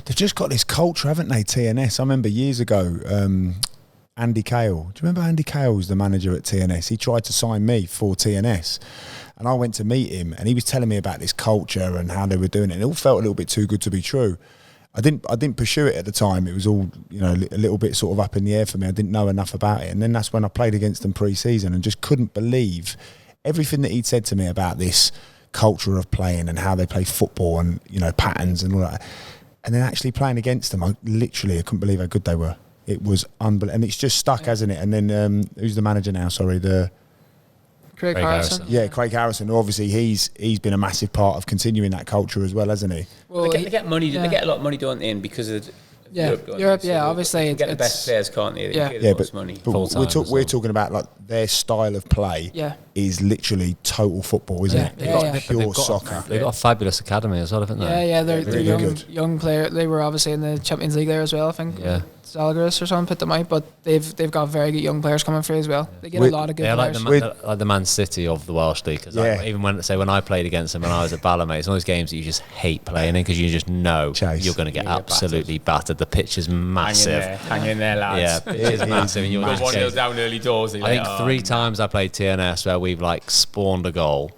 they've just got this culture, haven't they, TNS? I remember years ago, Andy Cale. Do you remember Andy Cale was the manager at TNS? He tried to sign me for TNS. And I went to meet him, and he was telling me about this culture and how they were doing it. And it all felt a little bit too good to be true. I didn't pursue it at the time. It was all, you know, a little bit sort of up in the air for me. I didn't know enough about it. And then that's when I played against them pre-season and just couldn't believe everything that he'd said to me about this culture of playing and how they play football and, you know, patterns and all that. And then actually playing against them, I couldn't believe how good they were. It was unbelievable. And it's just stuck, hasn't it? And then who's the manager now? Sorry, Craig Harrison. Yeah, Craig Harrison. Obviously, he's been a massive part of continuing that culture as well, hasn't he? Well, they get money. They get a lot of money, don't they? And because of Yeah, don't they? Europe. So Yeah, they obviously can get the it's best players, can't they? They Yeah. can pay the Yeah, most but, money. but Full-time as we're well. talking about like their style of play Yeah. is literally total football, isn't Yeah, it? yeah, yeah. Pure soccer. They've got a fabulous academy as well, haven't they? Yeah, they're Really young, good. young player. They were obviously in the Champions League there as well. I think. Yeah. Zalgiris or something put them out, but they've got very good young players coming through as well. They get We- a lot of good They're like players. the Man City of the Welsh League. 'Cause Yeah. even when I played against them when I was at Ballymate, it's one of those games that you just hate playing in because you just know Chase. you're going to get You're gonna get absolutely battered. The pitch is massive. Hang in there, lads. Yeah, pitch is massive. And you're Go just 1-0 down early doors. I think 3 times I played TNS where we've like spawned a goal,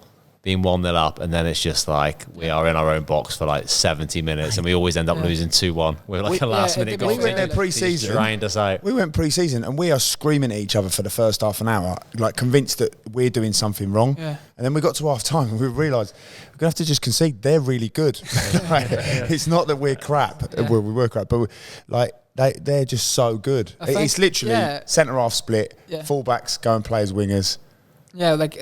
been 1-0 up, and then it's just like we are in our own box for like 70 minutes, and we always end up losing 2-1. We're like a last minute goal. we went there pre-season. He's drained us out. We went pre-season and we are screaming at each other for the first half an hour, like convinced that we're doing something wrong. Yeah. And then we got to half time and we realised we're going to have to just concede. They're really good. Like, it's not that we're crap. Yeah. Well, we were crap, but they're just so good. I think- It's literally yeah. centre half split, Yeah. fullbacks go and play as wingers. Yeah, like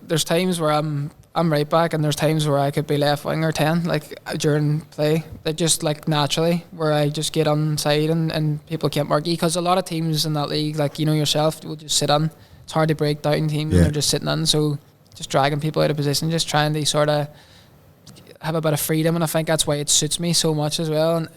there's times where I'm right back, and there's times where I could be left wing or 10, like during play. They just like naturally where I just get on side and people can't mark you, because a lot of teams in that league, like you know yourself, will just sit on. It's hard to break down teams Yeah. when they're just sitting on. So just dragging people out of position, just trying to sort of have a bit of freedom, and I think that's why it suits me so much as well. And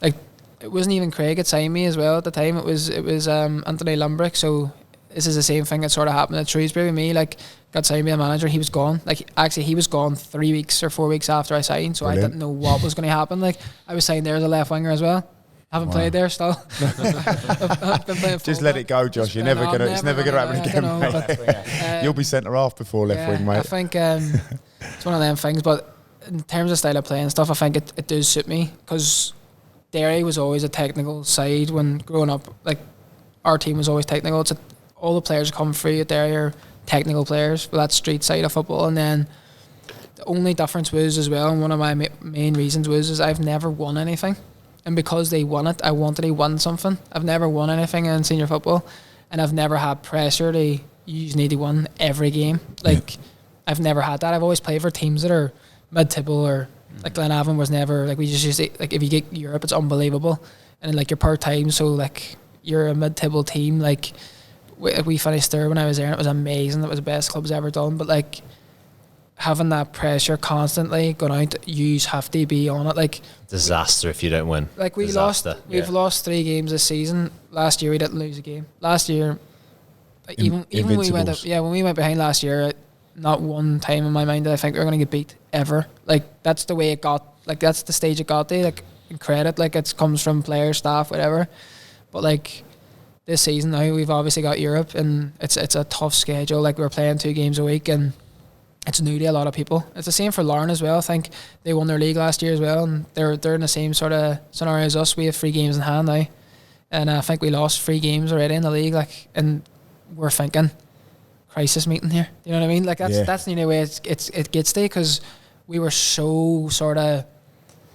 like it wasn't even Craig that signed me as well at the time. It was Anthony Lumbrick. So this is the same thing that sort of happened at Shrewsbury with me. Like got signed by a manager, he was gone. Like actually he was gone 3 weeks or 4 weeks after I signed, so Brilliant. I didn't know what was going to happen. Like I was signed there as a left winger as well. Haven't played there still. I've been playing Just let fullback. it go, Josh. You're No, never I'm gonna. It's never gonna happen I again, don't know, mate. but, You'll be centre half before left wing, mate. I think it's one of them things, but in terms of style of play and stuff, I think it does suit me, because Derry was always a technical side when growing up. Like our team was always technical. All the players come through at Derry are technical players for that street side of football. And then the only difference was as well, and one of my main reasons was I've never won anything. And because they won it, I wanted to win something. I've never won anything in senior football, and I've never had pressure to you need to win every game. Like I've never had that. I've always played for teams that are mid-table, or like Glenavon was never like, we just used to, like if you get Europe, it's unbelievable, and like you're part time, so like you're a mid-table team. Like we finished third when I was there, and it was amazing. It was the best club's ever done. But like having that pressure constantly going out, you have to be on it. Like Disaster if you don't win. Like we Disaster. lost, we've lost 3 games this season. Last year we didn't lose a game. Last year, like, even when we went, Invincibles. when we went behind last year, not one time in my mind did I think we were going to get beat ever. Like that's the way it got. Like that's the stage it got to. Like in credit, like it comes from players, staff, whatever. But like this season now, we've obviously got Europe, and it's a tough schedule. Like we're playing 2 games a week, and it's new to a lot of people. It's the same for Larne as well. I think they won their league last year as well, and they're in the same sort of scenario as us. We have 3 games in hand now, and I think we lost 3 games already in the league. Like, and we're thinking crisis meeting here. Do you know what I mean? Like that's the only way it gets to, because we were so sort of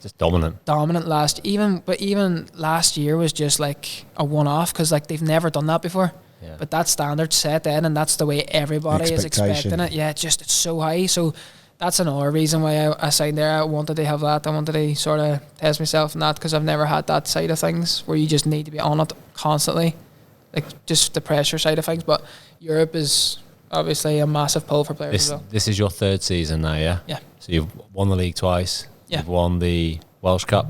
Just dominant last. Even last year was just like a one-off, because like they've never done that before. Yeah. But that standard set then, and that's the way everybody is expecting it. Yeah, it's so high. So that's another reason why I signed there. I wanted to have that. I wanted to sort of test myself in that, because I've never had that side of things where you just need to be on it constantly, like just the pressure side of things. But Europe is obviously a massive pull for players as well. This is your 3rd season now, yeah? Yeah. So you've won the league twice. Yeah. You've won the Welsh Cup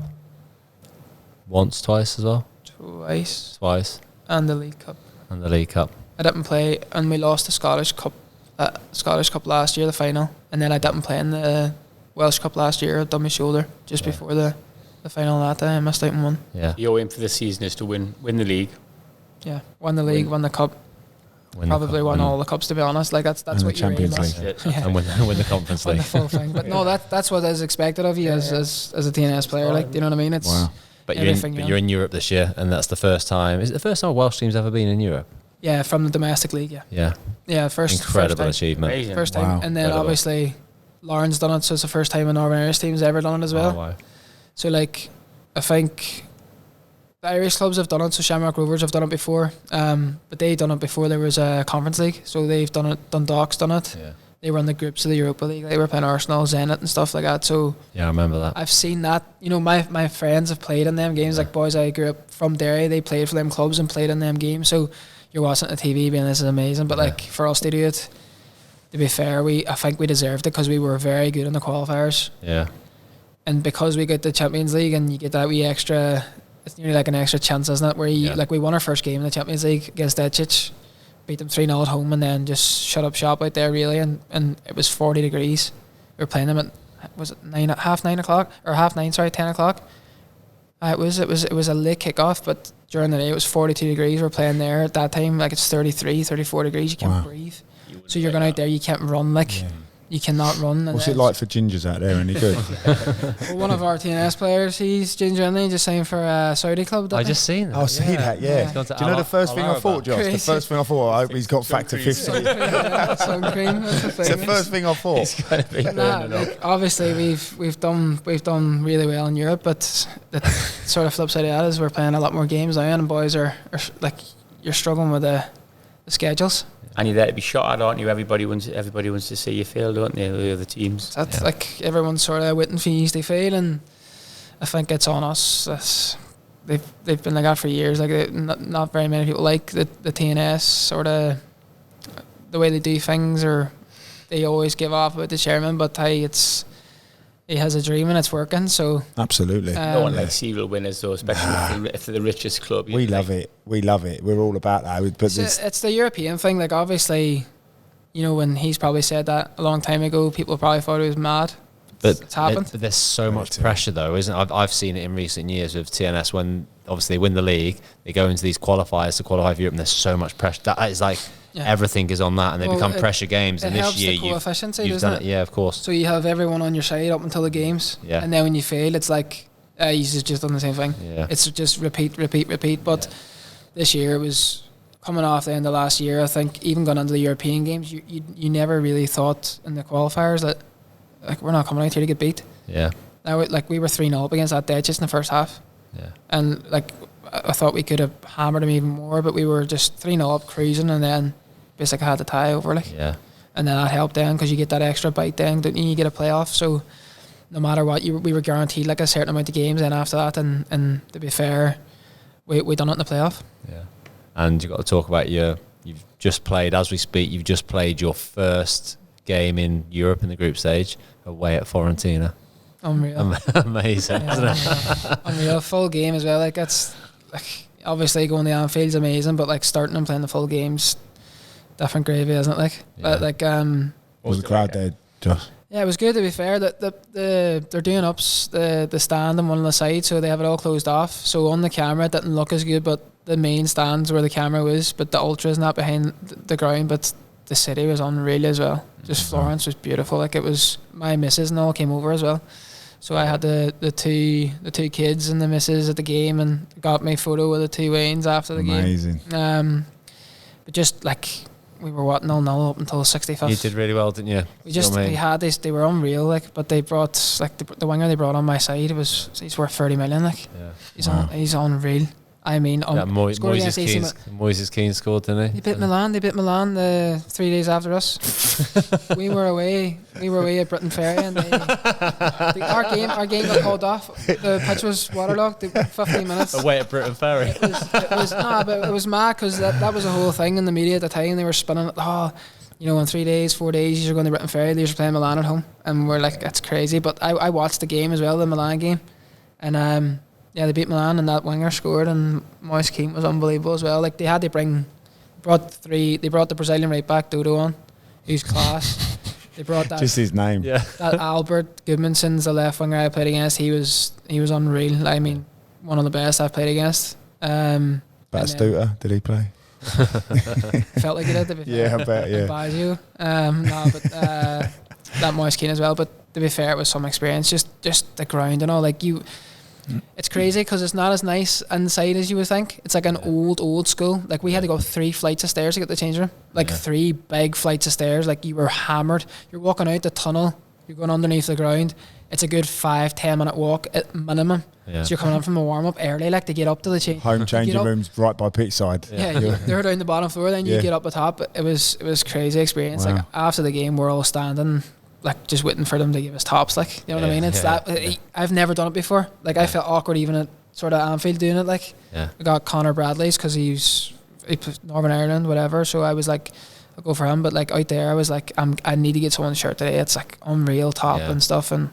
twice as well. Twice. And the League Cup. And the League Cup. I didn't play, and we lost the Scottish Cup last year, the final, and then I didn't play in the Welsh Cup last year. I done my shoulder just before the final of that day. I missed out and won. Yeah. Your aim for this season is to win the league. Yeah, won the league, won the cup. Probably won all the cups, to be honest. Like that's what you're aiming Champions at. League. Yeah. And win the Conference Win League. the full thing. But no, that's what is expected of you as a TNS player. Like, do you know what I mean? It's Wow. But everything, you're in Europe this year, and that's the first time. Is it the first time a Welsh team's ever been in Europe? yeah, from the domestic league. Yeah. Yeah, first Incredible time. achievement. Amazing. First time, Wow. and then Incredible. obviously Lauren's done it, so it's the first time a Northern Irish team's ever done it as well. Oh, wow. So like, I think the Irish clubs have done it. So Shamrock Rovers have done it before, but they done it before there was a Conference League. So they've done it. Dundalk's done it. Yeah. they were in the groups of the Europa League. They were playing Arsenal, Zenit and stuff like that. So Yeah, I remember that. I've seen that. You know, my friends have played in them games. Like boys I grew up from Derry, they played for them clubs and played in them games. So you're watching it on TV being, this is amazing. But like for us to do it, to be fair, I think we deserved it because we were very good in the qualifiers. Yeah. And because we get the Champions League and you get that wee extra, it's nearly like an extra chance, isn't it? Where like we won our first game in the Champions League against Edchich, beat them 3-0 at home, and then just shut up shop out there really. And it was 40 degrees. We were playing them at, was it 9 o'clock or 10 o'clock? It was a late kickoff, but during the day it was 42 degrees. We're playing there at that time, like it's 33, 34 degrees. You can't breathe. So you're going out there, you can't run, like you cannot run. What's it like for gingers out there? Any good? Well, one of our TNS players, he's ginger, and he just signed for a Saudi club. I just seen that. I'll see that, yeah. He's gone to Do you know the first thing I thought, Josh? The first thing I thought, I hope he's got factor 50. Sun cream. That's the thing. It's the first thing I thought. It's going to be Like, obviously we've done really well in Europe, but the sort of flip side of that is we're playing a lot more games now, and boys are like, you're struggling with the schedules. And you're there to be shot at, aren't you? Everybody wants to see you fail, don't they? The other teams. That's like everyone's sort of waiting for you to fail, and I think it's on us. They've been like that for years. Like not very many people like the TNS sort of the way they do things, or they always give off about the chairman. But hey, he has a dream and it's working. So absolutely, no one likes serial winners though, especially if they're the richest club. We love it. We love it. We're all about that. But it's the European thing. Like obviously, you know, when he's probably said that a long time ago, people probably thought he was mad. But it's happened. But there's so much pressure though, isn't it? I've seen it in recent years with TNS when obviously they win the league, they go into these qualifiers to qualify for Europe, and there's so much pressure. That is like everything is on that, and they become pressure games. And this year you've done it. Yeah, of course. So you have everyone on your side up until the games, and then when you fail, it's like you've just done the same thing. Yeah. It's just repeat. But this year it was coming off the end of last year. I think even going into the European games, you never really thought in the qualifiers that like we're not coming out here to get beat. Yeah. Now we were 3-0 up against that dead just in the first half. Yeah. And like I thought we could have hammered them even more, but we were just 3-0 up cruising, and then basically had the tie over, like. Yeah. And then that helped then because you get that extra bite then, don't you? You get a playoff. So no matter what, we were guaranteed like a certain amount of games. Then after that, and to be fair, we done it in the playoff. Yeah. And you've got to talk about you've just played, as we speak, you've just played your first game in Europe in the group stage away at Fiorentina. Unreal. Amazing, isn't it? Unreal. Full game as well. Like that's like obviously going to Anfield's amazing, but like starting and playing the full games, different gravy, isn't it? Like, but like was the crowd there, Josh? Yeah, it was good to be fair. They're doing ups the stand on one of the sides, so they have it all closed off. So on the camera it didn't look as good, but the main stands where the camera was, but the ultras not behind the ground, but the city was unreal as well. Just Florence was beautiful. Like it was, my missus and all came over as well. So I had the two kids and the missus at the game, and got my photo with the two Waynes after the game. Amazing. But just like we were 0-0 up until 65th. You did really well, didn't you? We had this. They were unreal. Like, but they brought like the winger they brought on my side. He's worth 30 million. Like, he's unreal. I mean, Moises Keane scored, didn't he? They beat Milan 3 days after us. we were away at Britain Ferry, and our game got called off. The pitch was waterlogged. 15 minutes away at Britain Ferry. But it was mad because that was the whole thing in the media at the time. They were spinning it. Oh, you know, in 3 days, 4 days, you're going to Britain Ferry. They're playing Milan at home, and we're like, that's crazy. But I watched the game as well, the Milan game, and yeah, they beat Milan, and that winger scored, and Moise Keane was unbelievable as well. Like they brought the Brazilian right back Dodo on, who's class. They brought that, just his name. Yeah. That Albert Goodmanson's the left winger I played against. He was unreal. I mean, one of the best I've played against. Batistuta, did he play? Felt like he did. To be fair. Yeah, I bet. Yeah. Baggio. That Moise Keane as well. But to be fair, it was some experience. Just the ground and all. Like you. It's crazy because it's not as nice inside as you would think. It's like an old school. Like we had to go 3 flights of stairs to get the change room. Like 3 big flights of stairs. Like you were hammered. You're walking out the tunnel you're going underneath the ground. It's a good 5-10 minute walk at minimum. Yeah. So you're coming in from the warm up early, like to get up to the change. Home changing rooms right by pitch side. Yeah, they're down the bottom floor. Then you get up the top. It was crazy experience. Wow. Like after the game, we're all standing, like just waiting for them to give us tops. Like you know what I mean? It's I've never done it before. Like I felt awkward even at sort of Anfield doing it. Like we got Connor Bradley's because he put Northern Ireland, whatever. So I was like, I'll go for him. But like out there, I was like, I need to get someone's shirt today. It's like unreal top and stuff and.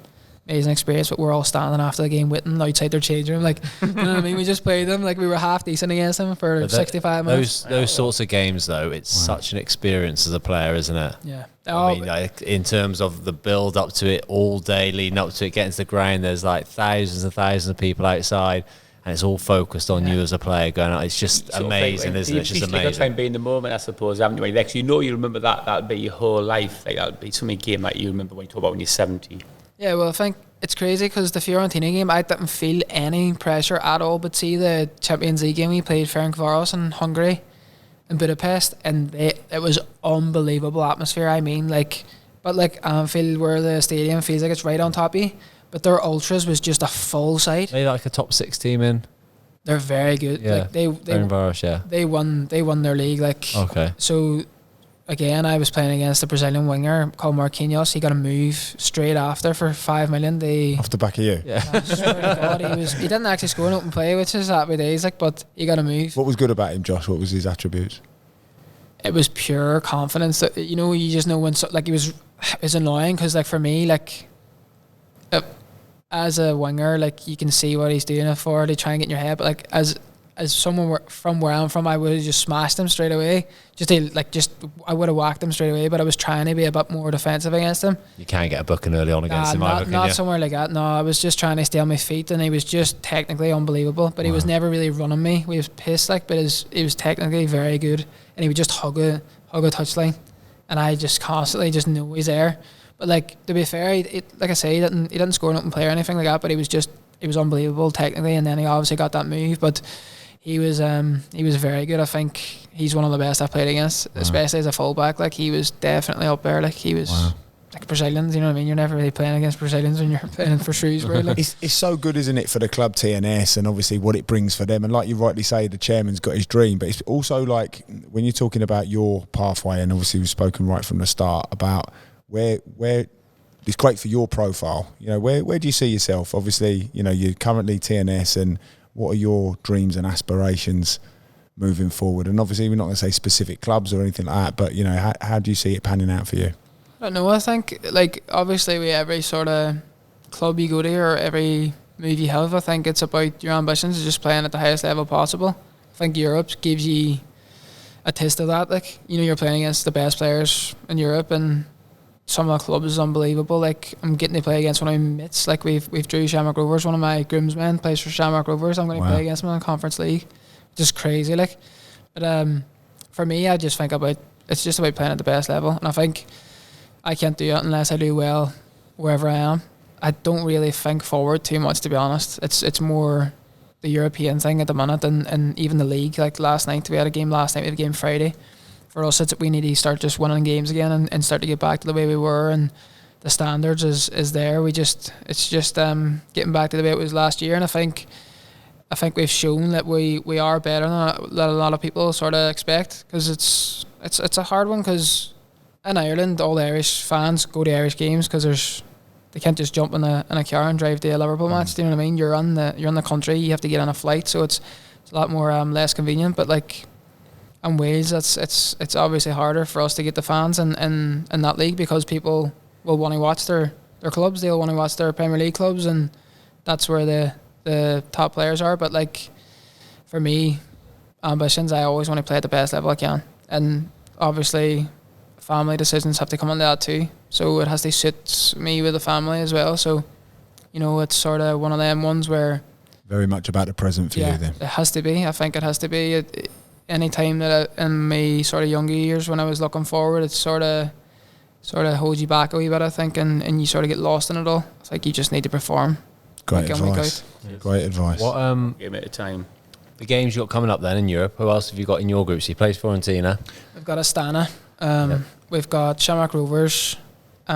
Amazing experience, but we're all standing after the game waiting outside their changing room. Like, you know what I mean? We just played them like we were half decent against them for 65 minutes. Those sorts of games, though, it's such an experience as a player, isn't it? Yeah. I mean, like, in terms of the build up to it, all day leading up to it, getting to the ground, there's like thousands and thousands of people outside, and it's all focused on you as a player going out. It's just amazing, isn't it? It's just amazing. Try and be in the moment, I suppose, haven't you? Like, you remember that'll be your whole life. Like, that'll be something game that you remember when you talk about when you're 70. Yeah, well, I think it's crazy because the Fiorentina game, I didn't feel any pressure at all. But see the Champions League game, we played Ferencváros in Hungary, in Budapest, and it was unbelievable atmosphere. I mean, like, but like Anfield, where the stadium feels like it's right on top of you, but their ultras was just a full side. They like a top 6 team in. They're very good. Yeah, like they won their league. Like so. Again, I was playing against a Brazilian winger called Marquinhos. He got a move straight after for 5 million. Off the back of you? Yeah. I swear to God, he didn't actually score an open play, which is happy days, like, but he got a move. What was good about him, Josh? What was his attributes? It was pure confidence. That you just know when, like, it was annoying because, like, for me, like, as a winger, like, you can see what he's doing it for. They try and get in your head, but like as someone from where I'm from, I would have just smashed him straight away. I would have whacked him straight away, but I was trying to be a bit more defensive against him. You can't get a booking early on against him either, can you? Not somewhere like that. No, I was just trying to stay on my feet, and he was just technically unbelievable. But he was never really running me. We was pissed, like, but he was technically very good, and he would just hug a touchline, and I just constantly just knew he's there. But like, to be fair, like I say, he didn't score an open play or anything like that. But he was unbelievable technically, and then he obviously got that move, but. He was very good. I think he's one of the best I've played against, especially as a fullback. Like, he was definitely up there. Like, he was like Brazilians, you know what I mean? You're never really playing against Brazilians when you're playing for Shrewsbury. Like. It's so good, isn't it, for the club TNS and obviously what it brings for them. And like you rightly say, the chairman's got his dream, but it's also like when you're talking about your pathway, and obviously we've spoken right from the start about where it's great for your profile. You know, where do you see yourself? Obviously, you know, you're currently TNS, and what are your dreams and aspirations moving forward? And obviously we're not going to say specific clubs or anything like that, but, you know, how do you see it panning out for you? I don't know. I think, like, obviously with every sort of club you go to or every move you have, I think it's about your ambitions of just playing at the highest level possible. I think Europe gives you a taste of that. Like, you know, you're playing against the best players in Europe, and some of the clubs is unbelievable. Like, I'm getting to play against one of my mates. Like, we've drew Shamrock Rovers. One of my groomsmen plays for Shamrock Rovers. I'm going to play against him in the Conference League. Just crazy, like. But for me, I just think it's just about playing at the best level, and I think I can't do it unless I do well wherever I am. I don't really think forward too much, to be honest. It's more the European thing at the minute, and even the league. Like, last night we had a game. We had a game Friday. For us, we need to start just winning games again and start to get back to the way we were, and the standards is there. It's just getting back to the way it was last year, and I think we've shown that we are better than a lot of people sort of expect, because it's a hard one, because in Ireland all the Irish fans go to Irish games because they can't just jump in a car and drive to a Liverpool match. Do you know what I mean? You're in the country, you have to get on a flight, so it's a lot more less convenient. But like, in Wales, it's obviously harder for us to get the fans in that league, because people will want to watch their clubs. They'll want to watch their Premier League clubs, and that's where the top players are. But like, for me, ambitions, I always want to play at the best level I can, and obviously family decisions have to come into that too. So it has to suit me with the family as well. So, you know, it's sort of one of them ones where very much about the present for you then. It has to be. I think it has to be. Any time that in my sort of younger years when I was looking forward, it sort of holds you back a wee bit, I think, and you sort of get lost in it all. It's like you just need to perform. Great advice. Great advice. What game at a time. The games you got coming up then in Europe, who else have you got in your group? So you played Fiorentina. We've got Astana. We've got Shamrock Rovers.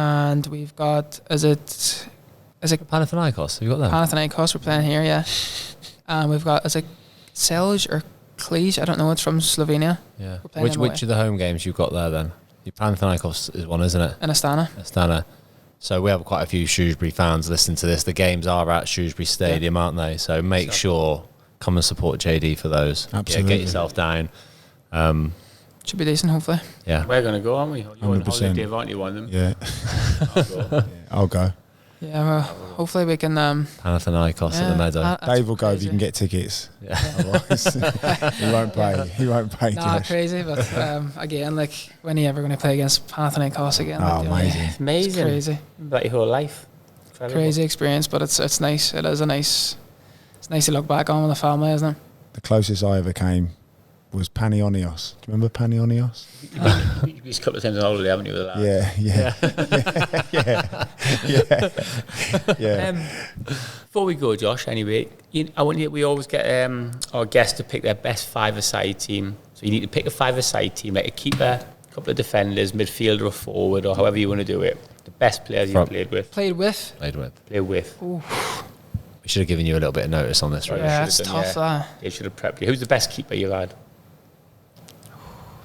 and we've got is it Panathinaikos, have you got that? Panathinaikos? We're playing here, yeah. And we've got is it Celje or Cluj? I don't know. It's from Slovenia. Yeah. We're playing them Which of the home games you've got there then? Your Panathinaikos is one, isn't it? in Astana. Astana. So we have quite a few Shrewsbury fans listening to this. The games are at Shrewsbury Stadium, aren't they? So make sure, come and support JD for those. Absolutely. Yeah, get yourself down. Should be decent, hopefully. Yeah. We're going to go, aren't we? You're on 100%. holiday, aren't you, one of them? Yeah. I'll go. Yeah, well, hopefully we can. Panathinaikos at the Meadow. that's Dave will go if crazy. you can get tickets. Yeah. Otherwise, he won't pay. He won't pay. Nah, Josh. crazy, but again, like, when are you ever going to play against Panathinaikos again? Oh, Like, you know, amazing. It's amazing. It's crazy. About your whole life. Incredible. Crazy experience, but it's nice. It is a nice. It's nice to look back on with the family, isn't it? The closest I ever came was Panionios. Do you remember Panionios? You've been a couple of times on holiday, haven't you, with that? Yeah. Before we go, Josh, anyway, we always get our guests to pick their best five-a-side team. So you need to pick a five-a-side team, like a keeper, a couple of defenders, midfielder or forward, or however you want to do it. The best players you've played with. Played with. Play with. We should have given you a little bit of notice on this, right? Yeah, should it's have done, tough. That They should have prepped you. Who's the best keeper you've had?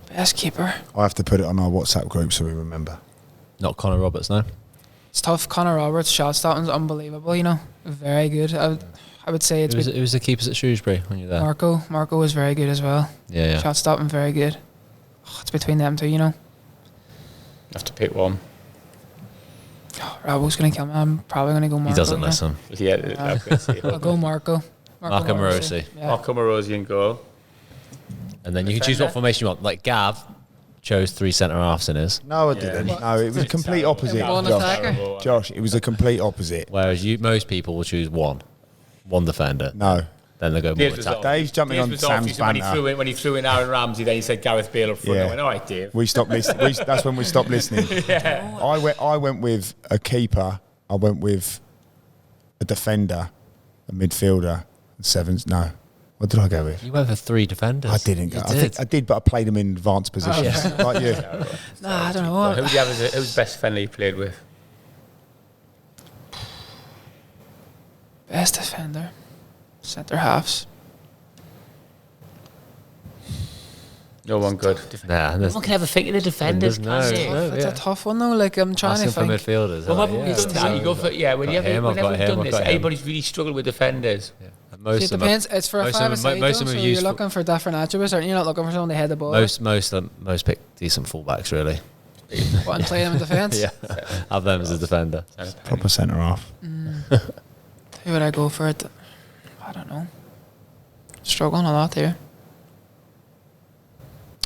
best keeper. I have to put it on our WhatsApp group so we remember. Not Connor Roberts, no? It's tough. Connor Roberts' shot stopping's unbelievable. You know, very good. I would say it's It was the keepers at Shrewsbury when you were there. Marco. Marco was very good as well. Yeah. Shot stopping very good. It's between them two, you know. Have to pick one. Rabo's gonna kill me. I'm probably gonna go Marco. He doesn't yeah. listen. Yeah, I could see. I'll go Marco. Marco Morosi. Yeah. Marco Morosi in goal. And then you can choose what formation you want. Like Gav chose 3 centre-halves in his, No, I didn't. No, it was a complete terrible. opposite. One Josh. attacker. Josh, it was a complete opposite. whereas most people will choose one defender. No. Then they go more Dave's was attack. off. Dave's jumping on was off. Sam's He said banter. when he flew in Aaron Ramsey, then he said Gareth Bale up front. Yeah. I went, all right, Dave. We stopped listening. That's when we stopped listening. I went with a keeper. I went with a defender, a midfielder, and sevens. No, what did I go with? You went for 3 defenders. I didn't go. You I think I did, but I played them in advanced positions. Like you. Nah, I don't know. Well, who's the best defender you played with? Best defender. Centre halves. No one good. Nah, No one can ever think of the defenders, There's can no- they? It's a tough one though. Like I'm trying Asking to for think. midfielders. Well, like, whenever yeah. we've done that, you go for, whenever him, I've got we've him, done I've this, got him. everybody's really struggled with defenders. Most See, of it them depends. It's for a most of them- five-a-side. most of So them are you're useful. looking for different attributes, aren't you? You're not looking for someone to head the ball. most pick decent fullbacks really. What, and play them in defence. Yeah, have them as a defender. Proper centre half. Who would I go for it? I don't know. Struggling a lot here.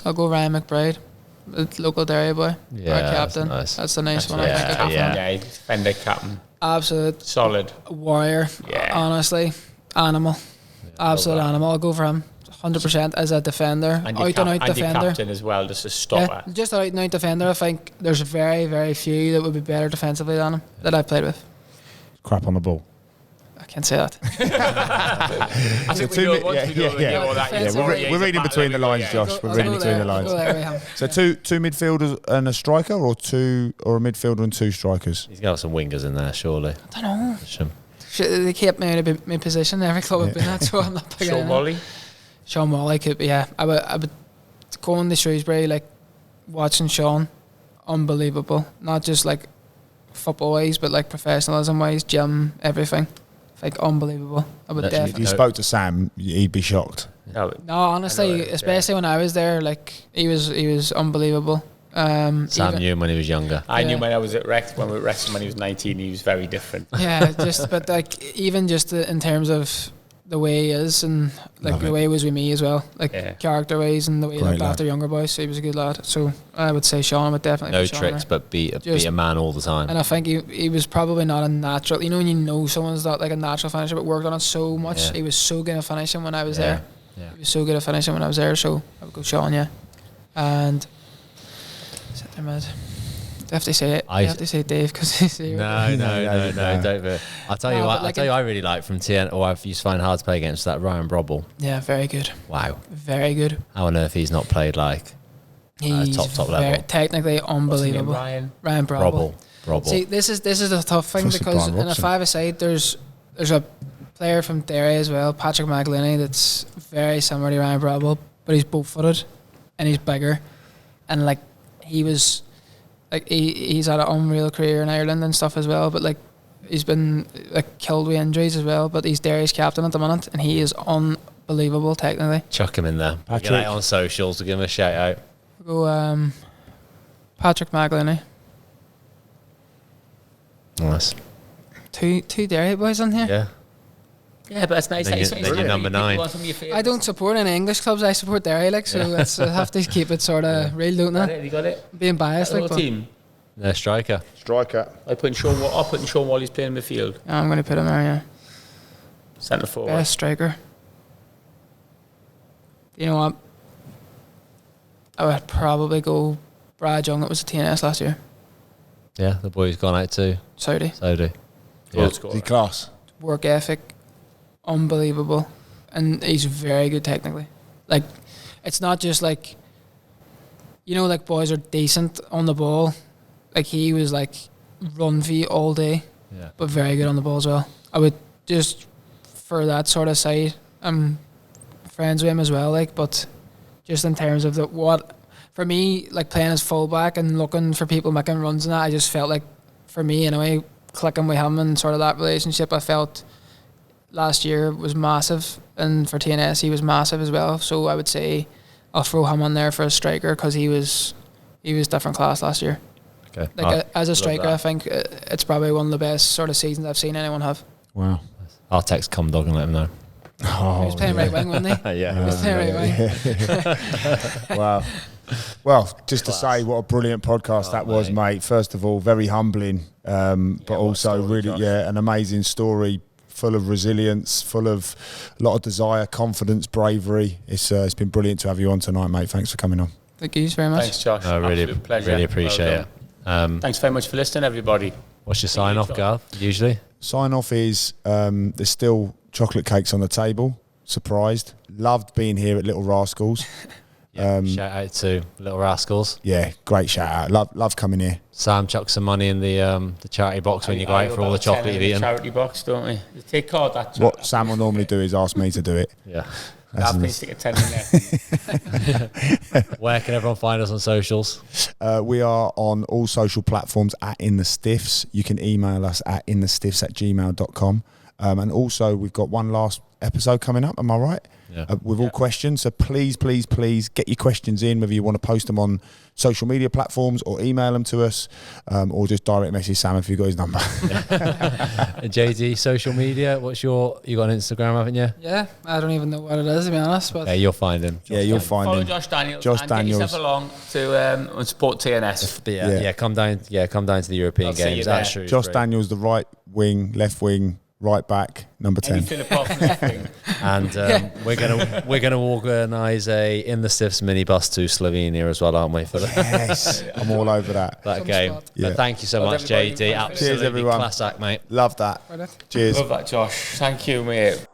I'll go Ryan McBride, the local Derry boy. Yeah, our that's captain. nice. That's the nice one. yeah, I think. I'll go for him. yeah. Yeah, defender, captain. Absolute Solid. warrior. Yeah. Honestly, animal. Absolute that. animal. I'll go for him. 100% as a defender. And Out and out your defender. captain as well, just a Yeah, stopper. just an out and out defender. I think there's very, very few that would be better defensively than him that I've played with. Crap on the ball. I can't say that. I think So we know two- once yeah, we know yeah, all that. yeah. you're Yeah, sorry, we're he's a reading battler, between the we go, lines, yeah. Josh. We're reading between the lines. Go there with him. So two midfielders and a striker, or a midfielder and 2 strikers. He's got some wingers in there, surely. I don't know. Some- Shit, they kept me out of my position every club I've been at, so I'm not picking Sean it. Wally. Sean Wally could be, yeah. I would go on to Shrewsbury, like, watching Sean, unbelievable. Not just, like, football-wise, but, like, professionalism-wise, gym, everything. Like, unbelievable. I would Literally, If definitely. you spoke to Sam, he'd be shocked. No, No, honestly, I know, especially when I was there, like, he was unbelievable. Sam even- knew him when he was younger. I knew Yeah. when I was at Rex, when we were at Wrexham, when he was 19, he was very different. Yeah, but like even just in terms of the way he is and like Love the it. way he was with me as well, like Yeah. character wise and the way he Great looked lad. after younger boys. So he was a good lad. So I would say Sean would definitely. No be Sean tricks, there. but be Just- a man all the time. And I think he was probably not a natural. You know when you know someone's not like a natural finisher, but worked on it so much. Yeah. He was so good at finishing when I was Yeah, there. yeah. He was so good at finishing when I was there. So I would go Sean, yeah. And centre mid. Do you have to say Dave because he's here. No, No, don't. do it. I'll tell you No, what. but I'll like tell you. I really like from TN, or I've used to find hard to play against that Ryan Brobble. Yeah, very good. Wow, Very good. how on earth he's not played like He's top very- level. Technically What's his name, unbelievable. Ryan? Ryan Brobble. Brobble? Robble. See, this is a tough thing Fussy because Brian in a Robson. five-a-side, there's a player from Derry as well, Patrick McElhinney, that's very similar to Ryan Brabble, but he's both-footed and he's bigger, and like he's had an unreal career in Ireland and stuff as well, but like he's been like killed with injuries as well, but he's Derry's captain at the minute and he is unbelievable technically. Chuck him in there. Patrick. Get out on socials to give him a shout out. We'll go Patrick McElhinney. Nice. Two Derry boys on here. Yeah. Yeah, but it's nice. Then It's you- nice then to you're know number you pick 9. one from your favourites. I don't support any English clubs. I support Derry, like, so I have to keep it sort of real, don't Got I? it, you got it. Being biased, Hello, like, but team. Their striker. Striker. I'm putting Sean Wally's playing midfield. yeah, I'm going to put him there. Yeah, Centre forward. best striker. You know what? I would probably go Brad Young. It was a TNS last year. Yeah, the boy's gone out too. Saudi. So do. Goal Yeah. scorer. The class. Work ethic, unbelievable, and he's very good technically. Like, it's not just like, you know, like boys are decent on the ball. Like he was like run for you all day, Yeah. but very good on the ball as well. I would just for that sort of side, I'm friends with him as well. Like, but just in terms of what for me, like playing as fullback and looking for people making runs and that, I just felt like for me anyway, clicking with him and sort of that relationship, I felt last year was massive, and for TNS he was massive as well. So I would say I'll throw him on there for a striker because he was different class last year. Okay. Like as a love striker, that. I think it's probably one of the best sort of seasons I've seen anyone have. Wow. I'll text Cumdog and let him know. He was playing right wing, wasn't he? Yeah. He was playing right wing. Wow. Well, just to say what a brilliant podcast that was, mate. First of all, very humbling, but also story, really, Josh. an amazing story, full of resilience, full of a lot of desire, confidence, bravery. It's been brilliant to have you on tonight, mate. Thanks for coming on. Thank you very much. Thanks, Josh. I really, Absolute pleasure. really appreciate Well it. done. Thanks very much for listening, everybody. What's your sign off, Garth? Usually. Sign off is there's still chocolate cakes on the table. Surprised. Loved being here at Little Rascals. Yeah. Shout out to Little Rascals. Yeah, great shout out. Love coming here. Sam chucks some money in the charity box when you go out for all the chocolate you've eaten. Charity box, don't we? You take card that. What Sam will normally do is ask me to do it. Yeah. I'll please stick a 10 in there. Where can everyone find us on socials? We are on all social platforms at In The Stiffs. You can email us at inthestiffs@gmail.com. And also, we've got one last episode coming up, am I right? Yeah. With all questions. So please get your questions in, whether you want to post them on social media platforms or email them to us, or just direct message Sam if you've got his number. And JD, social media, you got an Instagram, haven't you? Yeah, I don't even know what it is, to be honest. But Yeah, you'll find him. Yeah, you'll find Follow him. Josh Daniels. Josh and Daniels. Get yourself along to and support TNS. But Yeah. yeah, come down to the European I'll see you Games. there. That's true. Josh Daniels, the right wing, left wing, right back, number 10. Anything apart from nothing. And we're gonna organise a In The Stiffs minibus to Slovenia as well, aren't we? For Yes, I'm all over that. that Some game. spot. Yeah. But thank you so Well, much, everybody, JD. cheers, Absolutely everyone. class act, mate. Love that. Right. Cheers. Love that, Josh. Thank you, mate.